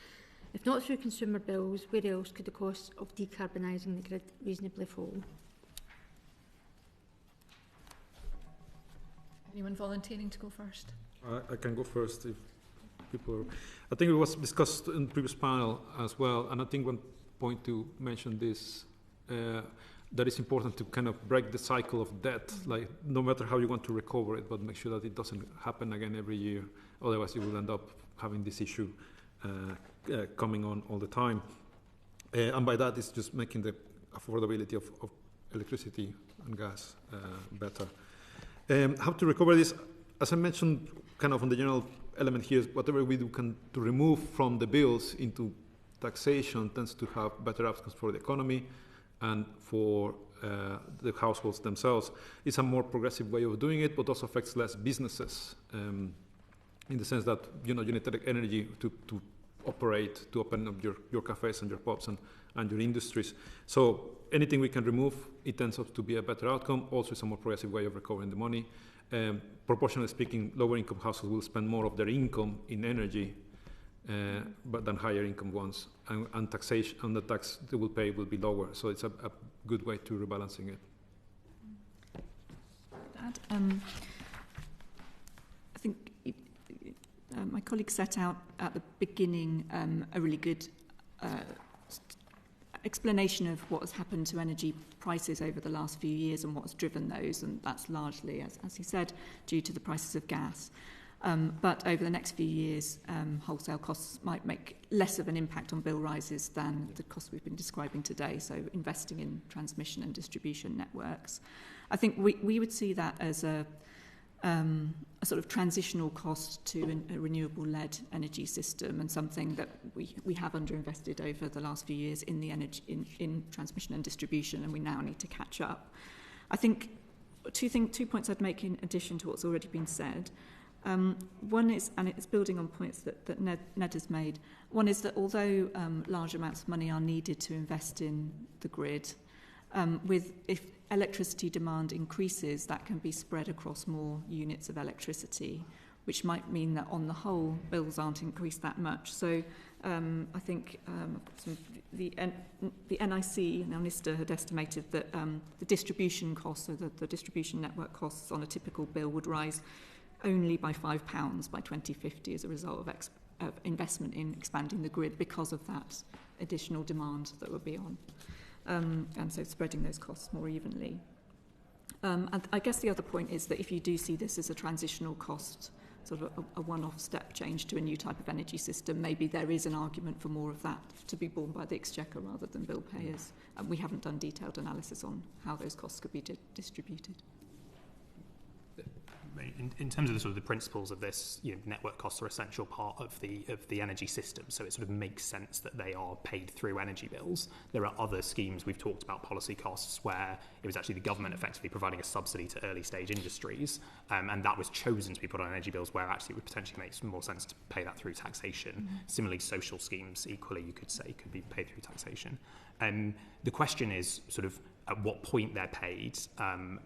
If not through consumer bills, where else could the cost of decarbonising the grid reasonably fall? Anyone volunteering to go first? I can go first if people. I think it was discussed in the previous panel as well, and I think one point to mention this. That it's important to kind of break the cycle of debt, like no matter how you want to recover it, but make sure that it doesn't happen again every year. Otherwise, you will end up having this issue coming on all the time. And by that, it's just making the affordability of electricity and gas better. How to recover this? As I mentioned, kind of on the general element here, whatever we do to remove from the bills into taxation tends to have better outcomes for the economy and for the households themselves. It's a more progressive way of doing it, but also affects less businesses in the sense that you need energy to operate, to open up your cafes and your pubs and your industries. So anything we can remove, it tends up to be a better outcome. Also, it's a more progressive way of recovering the money. Proportionally speaking, lower income households will spend more of their income in energy but than higher income ones, and taxation and the tax they will pay will be lower. So it's a good way to rebalancing it. I think my colleague set out at the beginning a really good explanation of what has happened to energy prices over the last few years and what has driven those, and that's largely, as he said, due to the prices of gas. But over the next few years, wholesale costs might make less of an impact on bill rises than the costs we've been describing today, so investing in transmission and distribution networks. I think we would see that as a sort of transitional cost to a renewable-led energy system, and something that we have underinvested over the last few years in the energy in transmission and distribution, and we now need to catch up. I think two points I'd make in addition to what's already been said. One is, and it's building on points that Ned has made, one is that although large amounts of money are needed to invest in the grid, if electricity demand increases, that can be spread across more units of electricity, which might mean that on the whole, bills aren't increased that much. So I think the NIC, now Nesta, had estimated that the distribution costs, so the distribution network costs on a typical bill would rise only by £5 by 2050 as a result of investment in expanding the grid because of that additional demand that would be on. And so spreading those costs more evenly. And I guess the other point is that if you do see this as a transitional cost, sort of a one-off step change to a new type of energy system, maybe there is an argument for more of that to be borne by the Exchequer rather than bill payers. And we haven't done detailed analysis on how those costs could be distributed. In terms of the sort of the principles of this, network costs are an essential part of the energy system, so it sort of makes sense that they are paid through energy bills. There are other schemes, we've talked about policy costs, where it was actually the government effectively providing a subsidy to early stage industries, and that was chosen to be put on energy bills, where actually it would potentially make more sense to pay that through taxation. Similarly, social schemes, equally, you could say, could be paid through taxation. The question is sort of at what point they're paid, and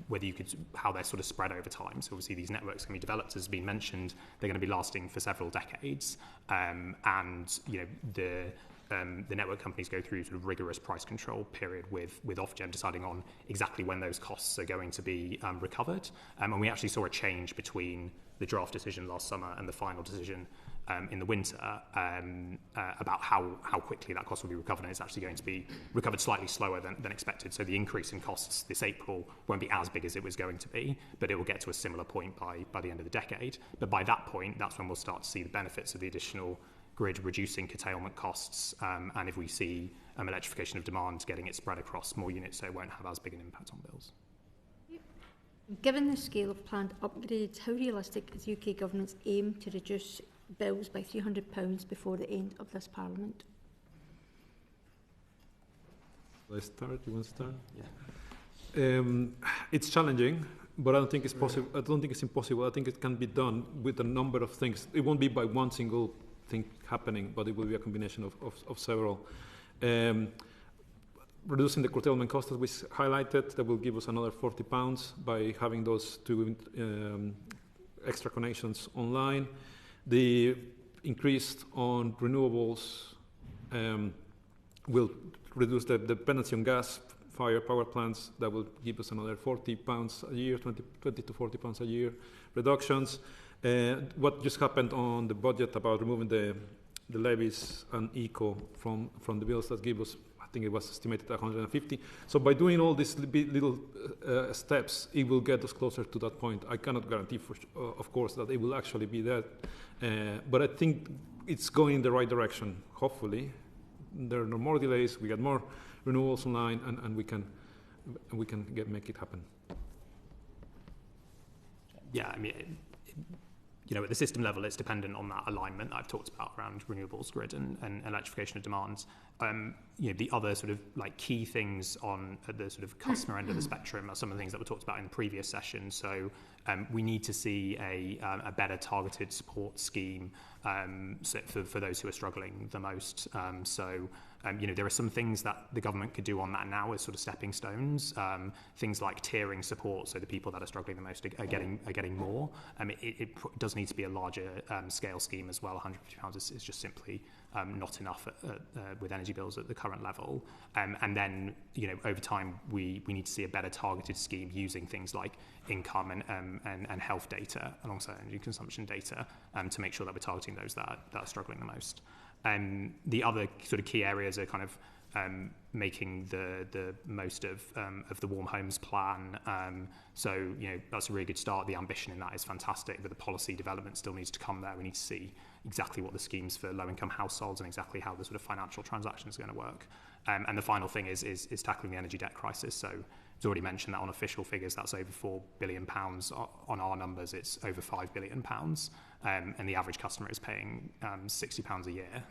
whether you could, how they're sort of spread over time. So obviously these networks can be developed, as has been mentioned, they're going to be lasting for several decades, and the network companies go through sort of rigorous price control period with Ofgem deciding on exactly when those costs are going to be recovered. And we actually saw a change between the draft decision last summer and the final decision in the winter about how quickly that cost will be recovered, and it's actually going to be recovered slightly slower than expected. So the increase in costs this April won't be as big as it was going to be, but it will get to a similar point by the end of the decade. But by that point, that's when we'll start to see the benefits of the additional grid reducing curtailment costs, and if we see electrification of demand getting it spread across more units, so it won't have as big an impact on bills. Given the scale of planned upgrades, how realistic is UK Government's aim to reduce bills by £300 before the end of this Parliament? Let's start. You want to start? Yeah. It's challenging, but I don't think it's possible. I don't think it's impossible. I think it can be done with a number of things. It won't be by one single thing happening, but it will be a combination of several. Reducing the curtailment cost, as we highlighted, that will give us another £40 by having those two extra connections online. The increase on renewables will reduce the dependency on gas-fired power plants. That will give us another £40 a year, 20 to £40 a year reductions. What just happened on the budget about removing the levies and eco from the bills, that gave us, I think it was estimated 150. So by doing all these little steps, it will get us closer to that point. I cannot guarantee, of course, that it will actually be that, but I think it's going in the right direction. Hopefully, there are no more delays. We get more renewals online, and we can make it happen. Yeah, I mean, at the system level, it's dependent on that alignment that I've talked about around renewables grid and electrification of demands. The other sort of key things on the sort of customer end of the spectrum are some of the things that were talked about in the previous session. So we need to see a better targeted support scheme for those who are struggling the most. There are some things that the government could do on that now as sort of stepping stones. Things like tiering support, so the people that are struggling the most are getting more. It does need to be a larger scale scheme as well. £150 is just simply not enough with energy bills at the current level. And then, over time, we need to see a better targeted scheme using things like income and health data alongside energy consumption data to make sure that we're targeting those that are struggling the most. The other sort of key areas are kind of making the most of the Warm Homes Plan. That's a really good start. The ambition in that is fantastic, but the policy development still needs to come there. We need to see exactly what the schemes for low-income households and exactly how the sort of financial transactions are going to work. And the final thing is tackling the energy debt crisis. So it's already mentioned that on official figures, that's over £4 billion. On our numbers, it's over £5 billion. And the average customer is paying £60 a year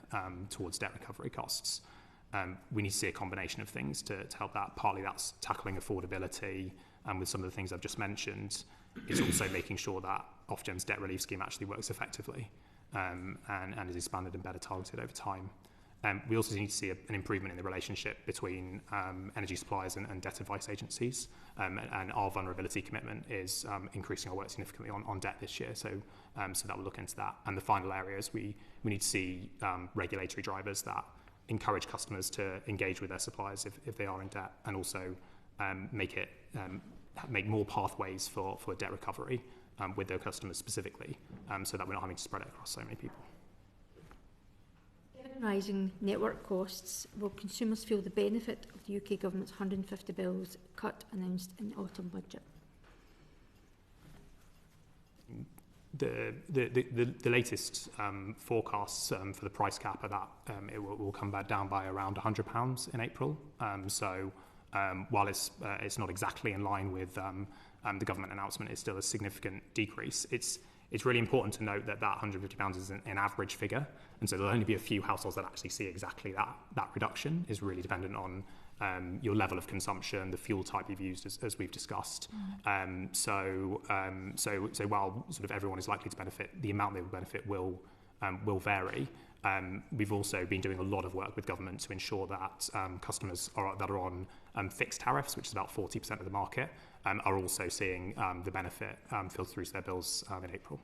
towards debt recovery costs. We need to see a combination of things to help that. Partly that's tackling affordability with some of the things I've just mentioned. It's also making sure that Ofgem's debt relief scheme actually works effectively and is expanded and better targeted over time. We also need to see an improvement in the relationship between energy suppliers and debt advice agencies. And our vulnerability commitment is increasing our work significantly on debt this year. So that will look into that. And the final area is we need to see regulatory drivers that encourage customers to engage with their suppliers if they are in debt, and also make more pathways for debt recovery with their customers specifically, so that we're not having to spread it across so many people. Given rising network costs, will consumers feel the benefit of the UK Government's 150 bills cut announced in the autumn budget? The latest forecasts for the price cap are that it will come back down by around £100 in April. While it's not exactly in line with the government announcement, it's still a significant decrease. It's really important to note that £150 is an average figure, and so there'll only be a few households that actually see exactly that reduction. Is really dependent on your level of consumption, the fuel type you've used, as we've discussed. So while sort of everyone is likely to benefit, the amount they will benefit will vary. We've also been doing a lot of work with government to ensure that customers that are on fixed tariffs, which is about 40% of the market, are also seeing the benefit filter through to their bills in April.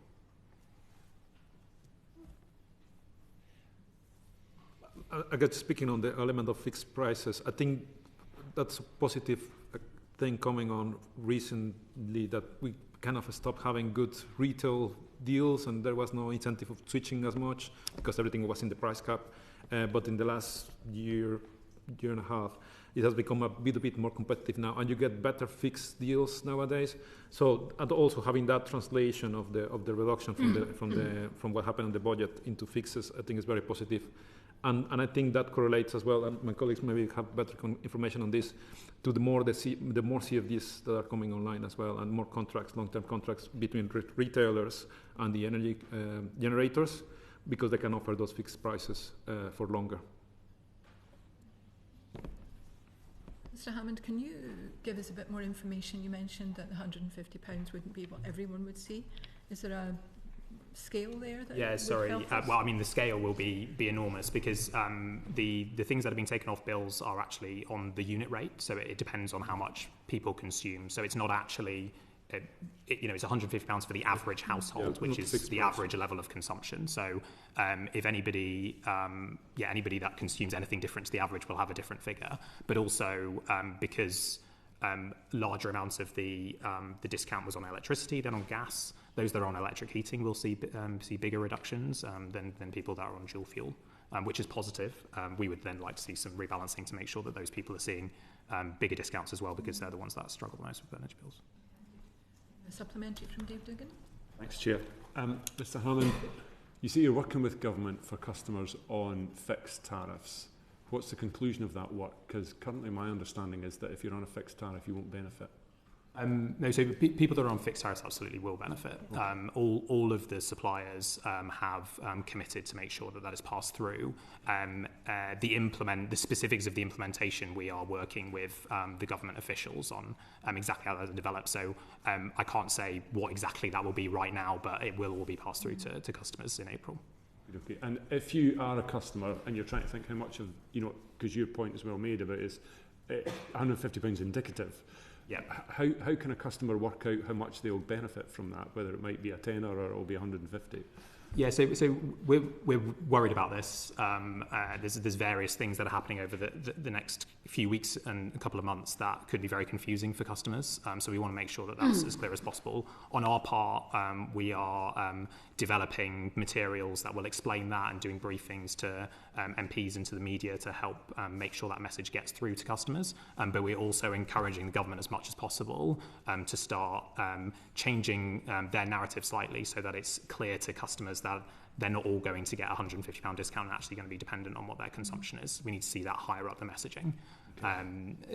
I guess speaking on the element of fixed prices, I think that's a positive thing coming on recently, that we kind of stopped having good retail deals and there was no incentive of switching as much because everything was in the price cap. But in the last year and a half, it has become a bit more competitive now, and you get better fixed deals nowadays. So, and also having that translation of the reduction from what happened in the budget into fixes, I think is very positive. And I think that correlates as well, and my colleagues maybe have better information on this, to the more CFDs that are coming online as well, and more contracts, long-term contracts between retailers and the energy generators, because they can offer those fixed prices for longer. Mr. Hammond, can you give us a bit more information? You mentioned that the £150 wouldn't be what everyone would see. Is there a scale there? The scale will be enormous, because the things that have been taken off bills are actually on the unit rate, so it depends on how much people consume. So it's not actually, it's £150 for the average household, which is the average level of consumption. So if anybody that consumes anything different to the average will have a different figure. But also because larger amounts of the discount was on electricity than on gas, those that are on electric heating will see bigger reductions than people that are on dual fuel, which is positive. We would then like to see some rebalancing to make sure that those people are seeing bigger discounts as well, because they're the ones that struggle the most with energy bills. A supplementary from Dave Duggan. Thanks, Chair. Mr. Hammond, you say you're working with government for customers on fixed tariffs. What's the conclusion of that work? Because currently my understanding is that if you're on a fixed tariff, you won't benefit. No, so people that are on fixed tariffs absolutely will benefit. All of the suppliers have committed to make sure that is passed through. The specifics of the implementation, we are working with the government officials on exactly how that will develop. So I can't say what exactly that will be right now, but it will all be passed through to customers in April. Okay. And if you are a customer and you're trying to think how much of, because your point is well made about is £150 indicative. Yeah. How can a customer work out how much they'll benefit from that, whether it might be a tenner or it'll be 150? Yeah, so we're worried about this. There's various things that are happening over the next few weeks and a couple of months that could be very confusing for customers. So we want to make sure that that's as clear as possible. On our part, we are developing materials that will explain that and doing briefings to MPs and to the media to help make sure that message gets through to customers. But we're also encouraging the government as much as possible to start changing their narrative slightly so that it's clear to customers that they're not all going to get a £150 discount and actually going to be dependent on what their consumption is. We need to see that higher up the messaging.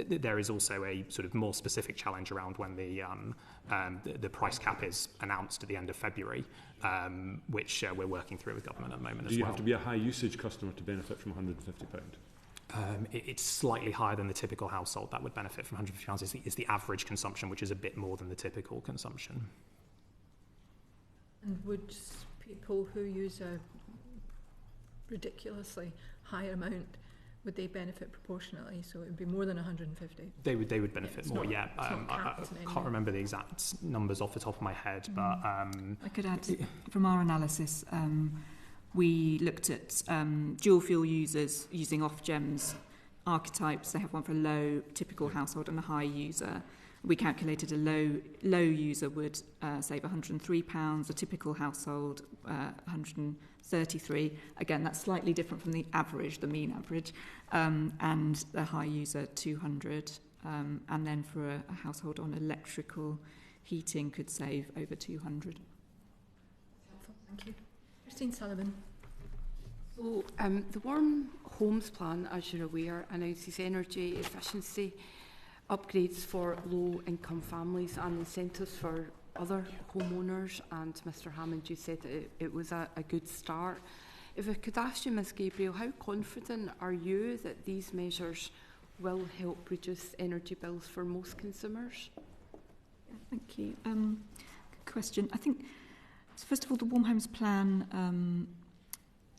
There is also a sort of more specific challenge around when the price cap is announced at the end of February, which we're working through with government at the moment as well. Do you have to be a high usage customer to benefit from £150? It's slightly higher than the typical household that would benefit from £150. Is the average consumption, which is a bit more than the typical consumption. And would people who use a ridiculously high amount, would they benefit proportionately? So it would be more than 150. They would benefit more. Yeah, I can't remember the exact numbers off the top of my head, but I could add from our analysis. We looked at dual fuel users using Ofgem's archetypes. They have one for a low typical household and a high user. We calculated a low user would save £103, a typical household £133. Again, that's slightly different from the average, the mean average, and the high user £200. And then for a household on electrical heating could save over £200. Thank you. Christine Sullivan. So the Warm Homes Plan, as you're aware, announces energy efficiency upgrades for low-income families and incentives for other homeowners. And Mr Hammond, you said that it was a good start. If I could ask you, Ms Gabriel, how confident are you that these measures will help reduce energy bills for most consumers? Thank you. Good question. I think, first of all, the Warm Homes Plan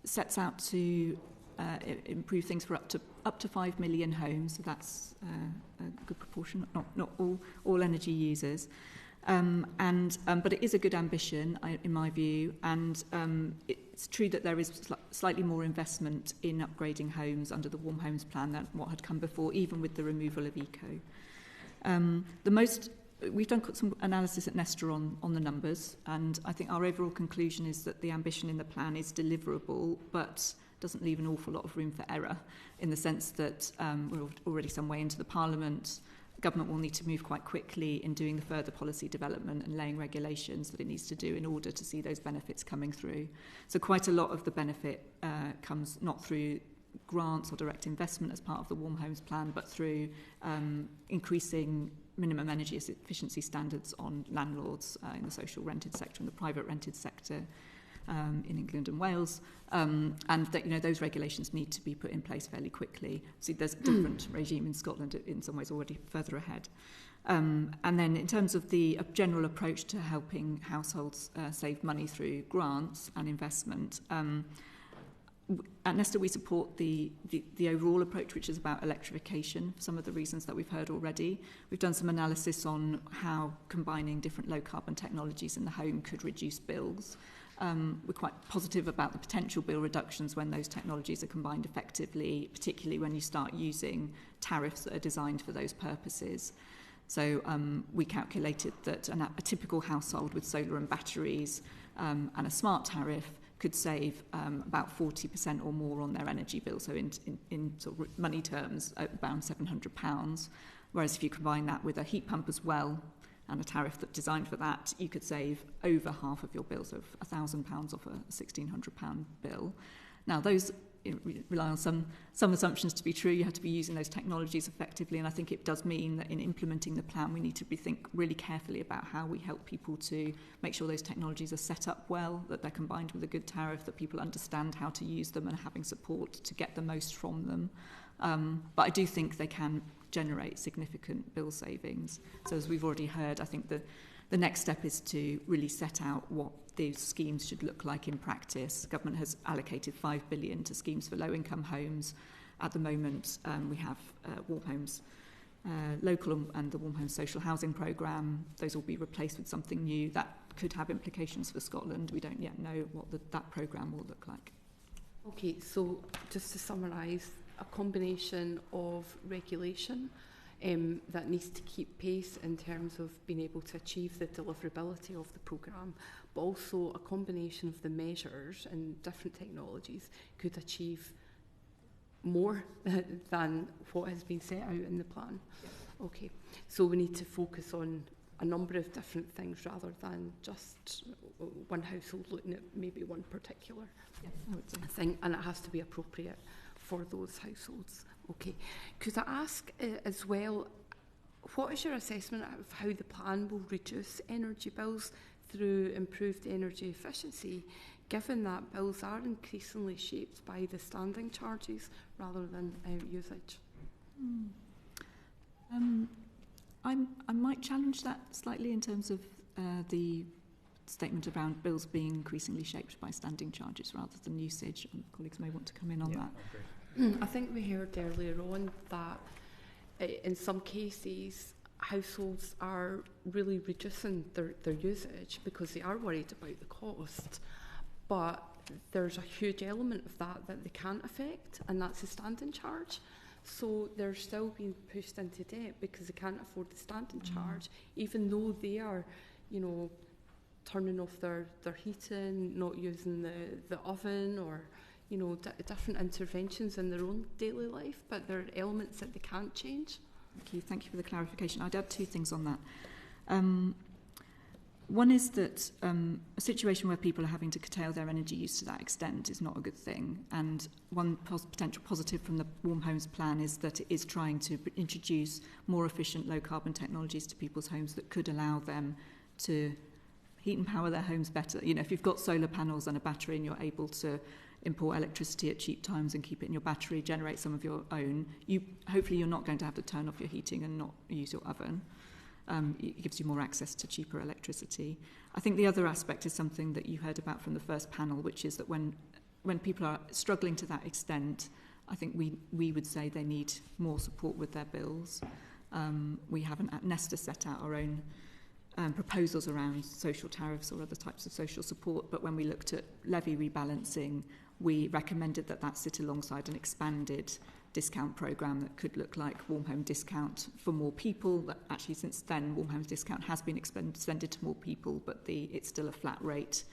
sets out to improve things for up to 5 million homes, so that's a good proportion, not all energy users. But it is a good ambition, in my view, and it's true that there is slightly more investment in upgrading homes under the Warm Homes Plan than what had come before, even with the removal of eco. We've done some analysis at Nesta on the numbers, and I think our overall conclusion is that the ambition in the plan is deliverable, but doesn't leave an awful lot of room for error, in the sense that we're already some way into the Parliament. Government will need to move quite quickly in doing the further policy development and laying regulations that it needs to do in order to see those benefits coming through. So quite a lot of the benefit comes not through grants or direct investment as part of the Warm Homes Plan, but through increasing minimum energy efficiency standards on landlords in the social rented sector and the private rented sector in England and Wales, and that those regulations need to be put in place fairly quickly. So there's a different regime in Scotland, in some ways already further ahead. And then in terms of the general approach to helping households save money through grants and investment, at Nesta we support the overall approach, which is about electrification, for some of the reasons that we've heard already. We've done some analysis on how combining different low carbon technologies in the home could reduce bills. We're quite positive about the potential bill reductions when those technologies are combined effectively, particularly when you start using tariffs that are designed for those purposes. So we calculated that a typical household with solar and batteries and a smart tariff could save about 40% or more on their energy bill, so in sort of money terms, around £700. Whereas if you combine that with a heat pump as well, and a tariff that's designed for that, you could save over half of your bill, so £1,000 off a £1,600 bill. Now, those rely on some assumptions to be true. You have to be using those technologies effectively, and I think it does mean that in implementing the plan we need to think really carefully about how we help people to make sure those technologies are set up well, that they're combined with a good tariff, that people understand how to use them and are having support to get the most from them. But I do think they can generate significant bill savings. So as we've already heard, I think the next step is to really set out what these schemes should look like in practice. Government has allocated $5 billion to schemes for low-income homes. At the moment, we have Warm Homes Local and the Warm Homes Social Housing Programme. Those will be replaced with something new that could have implications for Scotland. We don't yet know what that programme will look like. Okay, so just to summarise, a combination of regulation that needs to keep pace in terms of being able to achieve the deliverability of the programme, but also a combination of the measures and different technologies could achieve more than what has been set out in the plan. Okay, so we need to focus on a number of different things rather than just one household looking at maybe one particular thing, and it has to be appropriate for those households. Okay, could I ask as well, what is your assessment of how the plan will reduce energy bills through improved energy efficiency, given that bills are increasingly shaped by the standing charges rather than usage? I might challenge that slightly in terms of the statement around bills being increasingly shaped by standing charges rather than usage. Colleagues may want to come in on that. I think we heard earlier on that in some cases households are really reducing their usage because they are worried about the cost, but there's a huge element of that they can't affect, and that's the standing charge. So they're still being pushed into debt because they can't afford the standing charge, even though they are, turning off their heating, not using the oven, or different interventions in their own daily life, but there are elements that they can't change. Thank you for the clarification. I'd add two things on that. One is that a situation where people are having to curtail their energy use to that extent is not a good thing. And one potential positive from the Warm Homes plan is that it is trying to introduce more efficient low-carbon technologies to people's homes that could allow them to heat and power their homes better. If you've got solar panels and a battery and you're able to import electricity at cheap times and keep it in your battery, generate some of your own, hopefully you're not going to have to turn off your heating and not use your oven. It gives you more access to cheaper electricity. I think the other aspect is something that you heard about from the first panel, which is that when people are struggling to that extent, I think we would say they need more support with their bills. We haven't at Nesta set out our own proposals around social tariffs or other types of social support, but when we looked at levy rebalancing, we recommended that sit alongside an expanded discount programme that could look like Warm Home Discount for more people. That actually, since then, Warm Homes Discount has been extended to more people, but it's still a flat rate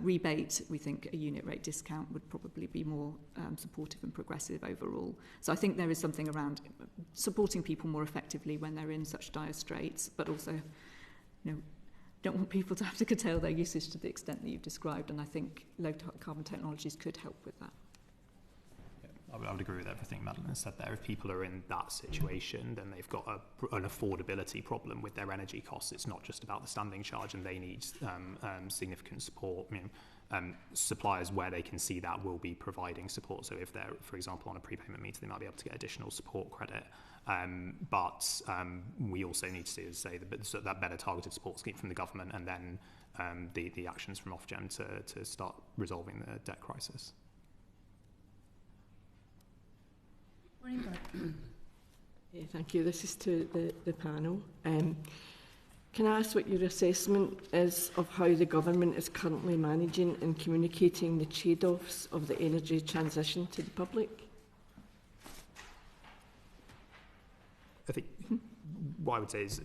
rebate. We think a unit rate discount would probably be more supportive and progressive overall. So I think there is something around supporting people more effectively when they're in such dire straits, but also, don't want people to have to curtail their usage to the extent that you've described, and I think low-carbon technologies could help with that. Yeah, I would agree with everything Madeleine said there. If people are in that situation, then they've got an affordability problem with their energy costs. It's not just about the standing charge, and they need significant support. Suppliers where they can see that will be providing support. So if they're, for example, on a prepayment meter, they might be able to get additional support credit. But we also need to say that better targeted support scheme from the government, and then the actions from Ofgem to start resolving the debt crisis. Yeah, thank you. This is to the panel. Can I ask what your assessment is of how the government is currently managing and communicating the trade-offs of the energy transition to the public? I think what I would say is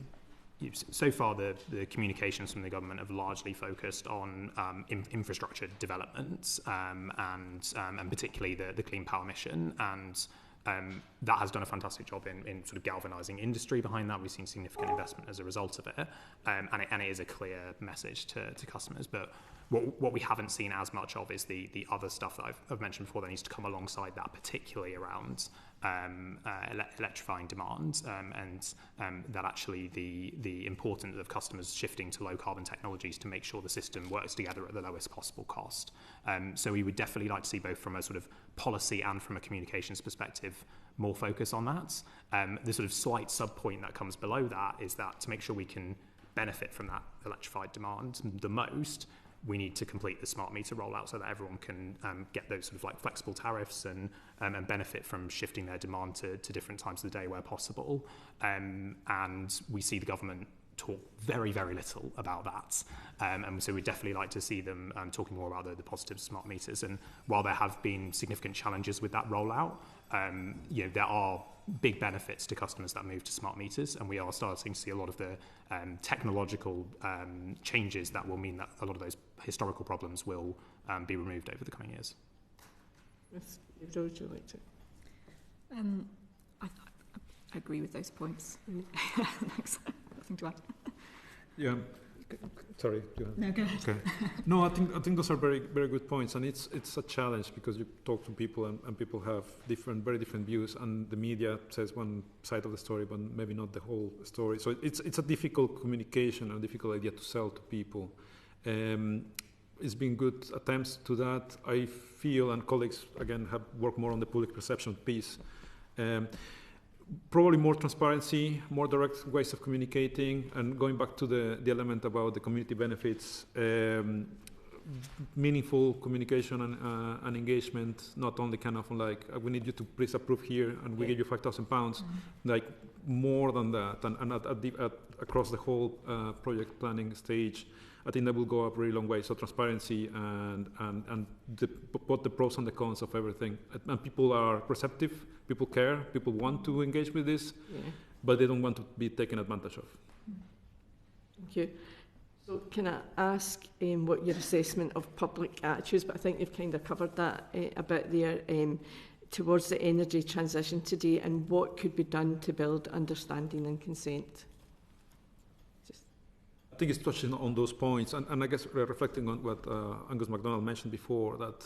so far the communications from the government have largely focused on infrastructure development and particularly the Clean Power Mission, and that has done a fantastic job in sort of galvanising industry behind that. We've seen significant investment as a result of it, and it is a clear message to customers. But What we haven't seen as much of is the other stuff that I've mentioned before that needs to come alongside that, particularly around electrifying demand, and that actually the importance of customers shifting to low carbon technologies to make sure the system works together at the lowest possible cost. So we would definitely like to see, both from a sort of policy and from a communications perspective, more focus on that. The sort of slight sub-point that comes below that is that to make sure we can benefit from that electrified demand the most, we need to complete the smart meter rollout so that everyone can get those sort of like flexible tariffs and benefit from shifting their demand to different times of the day where possible. And we see the government talk very, very little about that. And so we'd definitely like to see them talking more about the positives of smart meters. And while there have been significant challenges with that rollout, there are big benefits to customers that move to smart meters, and we are starting to see a lot of the technological changes that will mean that a lot of those historical problems will be removed over the coming years. Yes, would you like to? I agree with those points. Thanks. Nothing to add. Yeah. Sorry. No, go ahead. Okay. No, I think those are very, very good points, and it's a challenge because you talk to people and people have very different views, and the media says one side of the story, but maybe not the whole story. So it's a difficult communication and a difficult idea to sell to people. It's been good attempts to that. I feel, and colleagues again have worked more on the public perception piece. Probably more transparency, more direct ways of communicating, and going back to the element about the community benefits, meaningful communication and engagement, not only kind of like, we need you to please approve here and we give you £5,000, like more than that, and across the whole project planning stage. I think that will go up a really long way. So transparency and both the pros and the cons of everything. And people are receptive, people care, people want to engage with this, but they don't want to be taken advantage of. Thank you. So can I ask what your assessment of public attitudes, but I think you've kind of covered that a bit there, towards the energy transition today, and what could be done to build understanding and consent? I think it's touching on those points, and I guess reflecting on what Angus MacDonald mentioned before, that,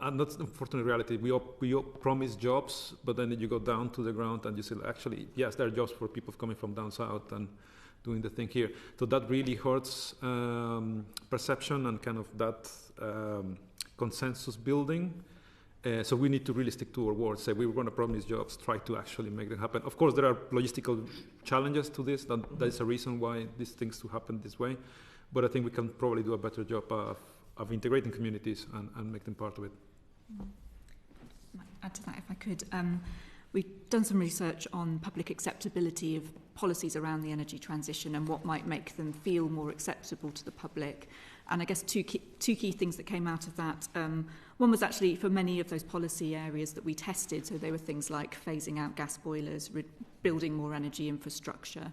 and that's the unfortunate reality, we all promise jobs, but then you go down to the ground and you say, actually, yes, there are jobs for people coming from down south and doing the thing here. So that really hurts perception and kind of that consensus building. So we need to really stick to our words, say we were going to promise jobs, try to actually make them happen. Of course, there are logistical challenges to this. That is a reason why these things to happen this way. But I think we can probably do a better job of integrating communities and make them part of it. I might add to that if I could. We've done some research on public acceptability of policies around the energy transition and what might make them feel more acceptable to the public. And I guess two key things that came out of that. One was actually for many of those policy areas that we tested, so they were things like phasing out gas boilers, building more energy infrastructure.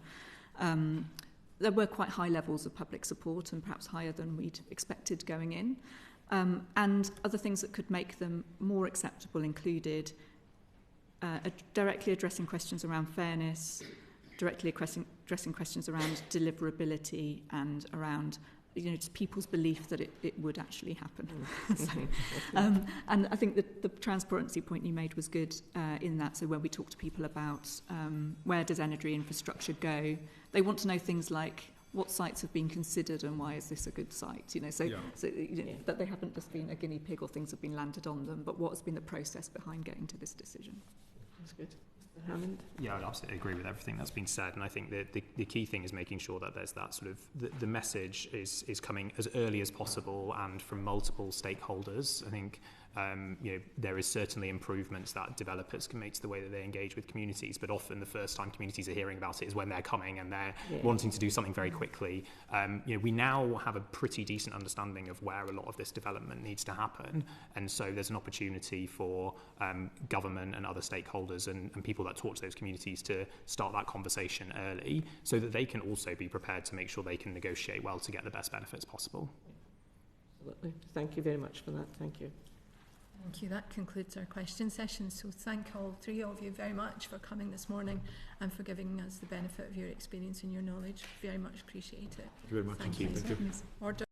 There were quite high levels of public support, and perhaps higher than we'd expected going in. And other things that could make them more acceptable included directly addressing questions around fairness, directly addressing questions around deliverability, and around just people's belief that it would actually happen. And I think that the transparency point you made was good in that. So when we talk to people about where does energy infrastructure go, they want to know things like what sites have been considered and why is this a good site? That they haven't just been a guinea pig or things have been landed on them, but what has been the process behind getting to this decision. That's good. Hammond? Yeah, I'd absolutely agree with everything that's been said, and I think that the key thing is making sure that there's that sort of the message is coming as early as possible and from multiple stakeholders. I think there is certainly improvements that developers can make to the way that they engage with communities, but often the first time communities are hearing about it is when they're coming and they're wanting to do something very quickly. We now have a pretty decent understanding of where a lot of this development needs to happen, and so there's an opportunity for government and other stakeholders and people that talk to those communities to start that conversation early so that they can also be prepared to make sure they can negotiate well to get the best benefits possible. Absolutely. Thank you very much for that. Thank you. Thank you. That concludes our question session. So thank all three of you very much for coming this morning and for giving us the benefit of your experience and your knowledge. Very much appreciate it. Thank you very much. Thank you. Thank you. Order.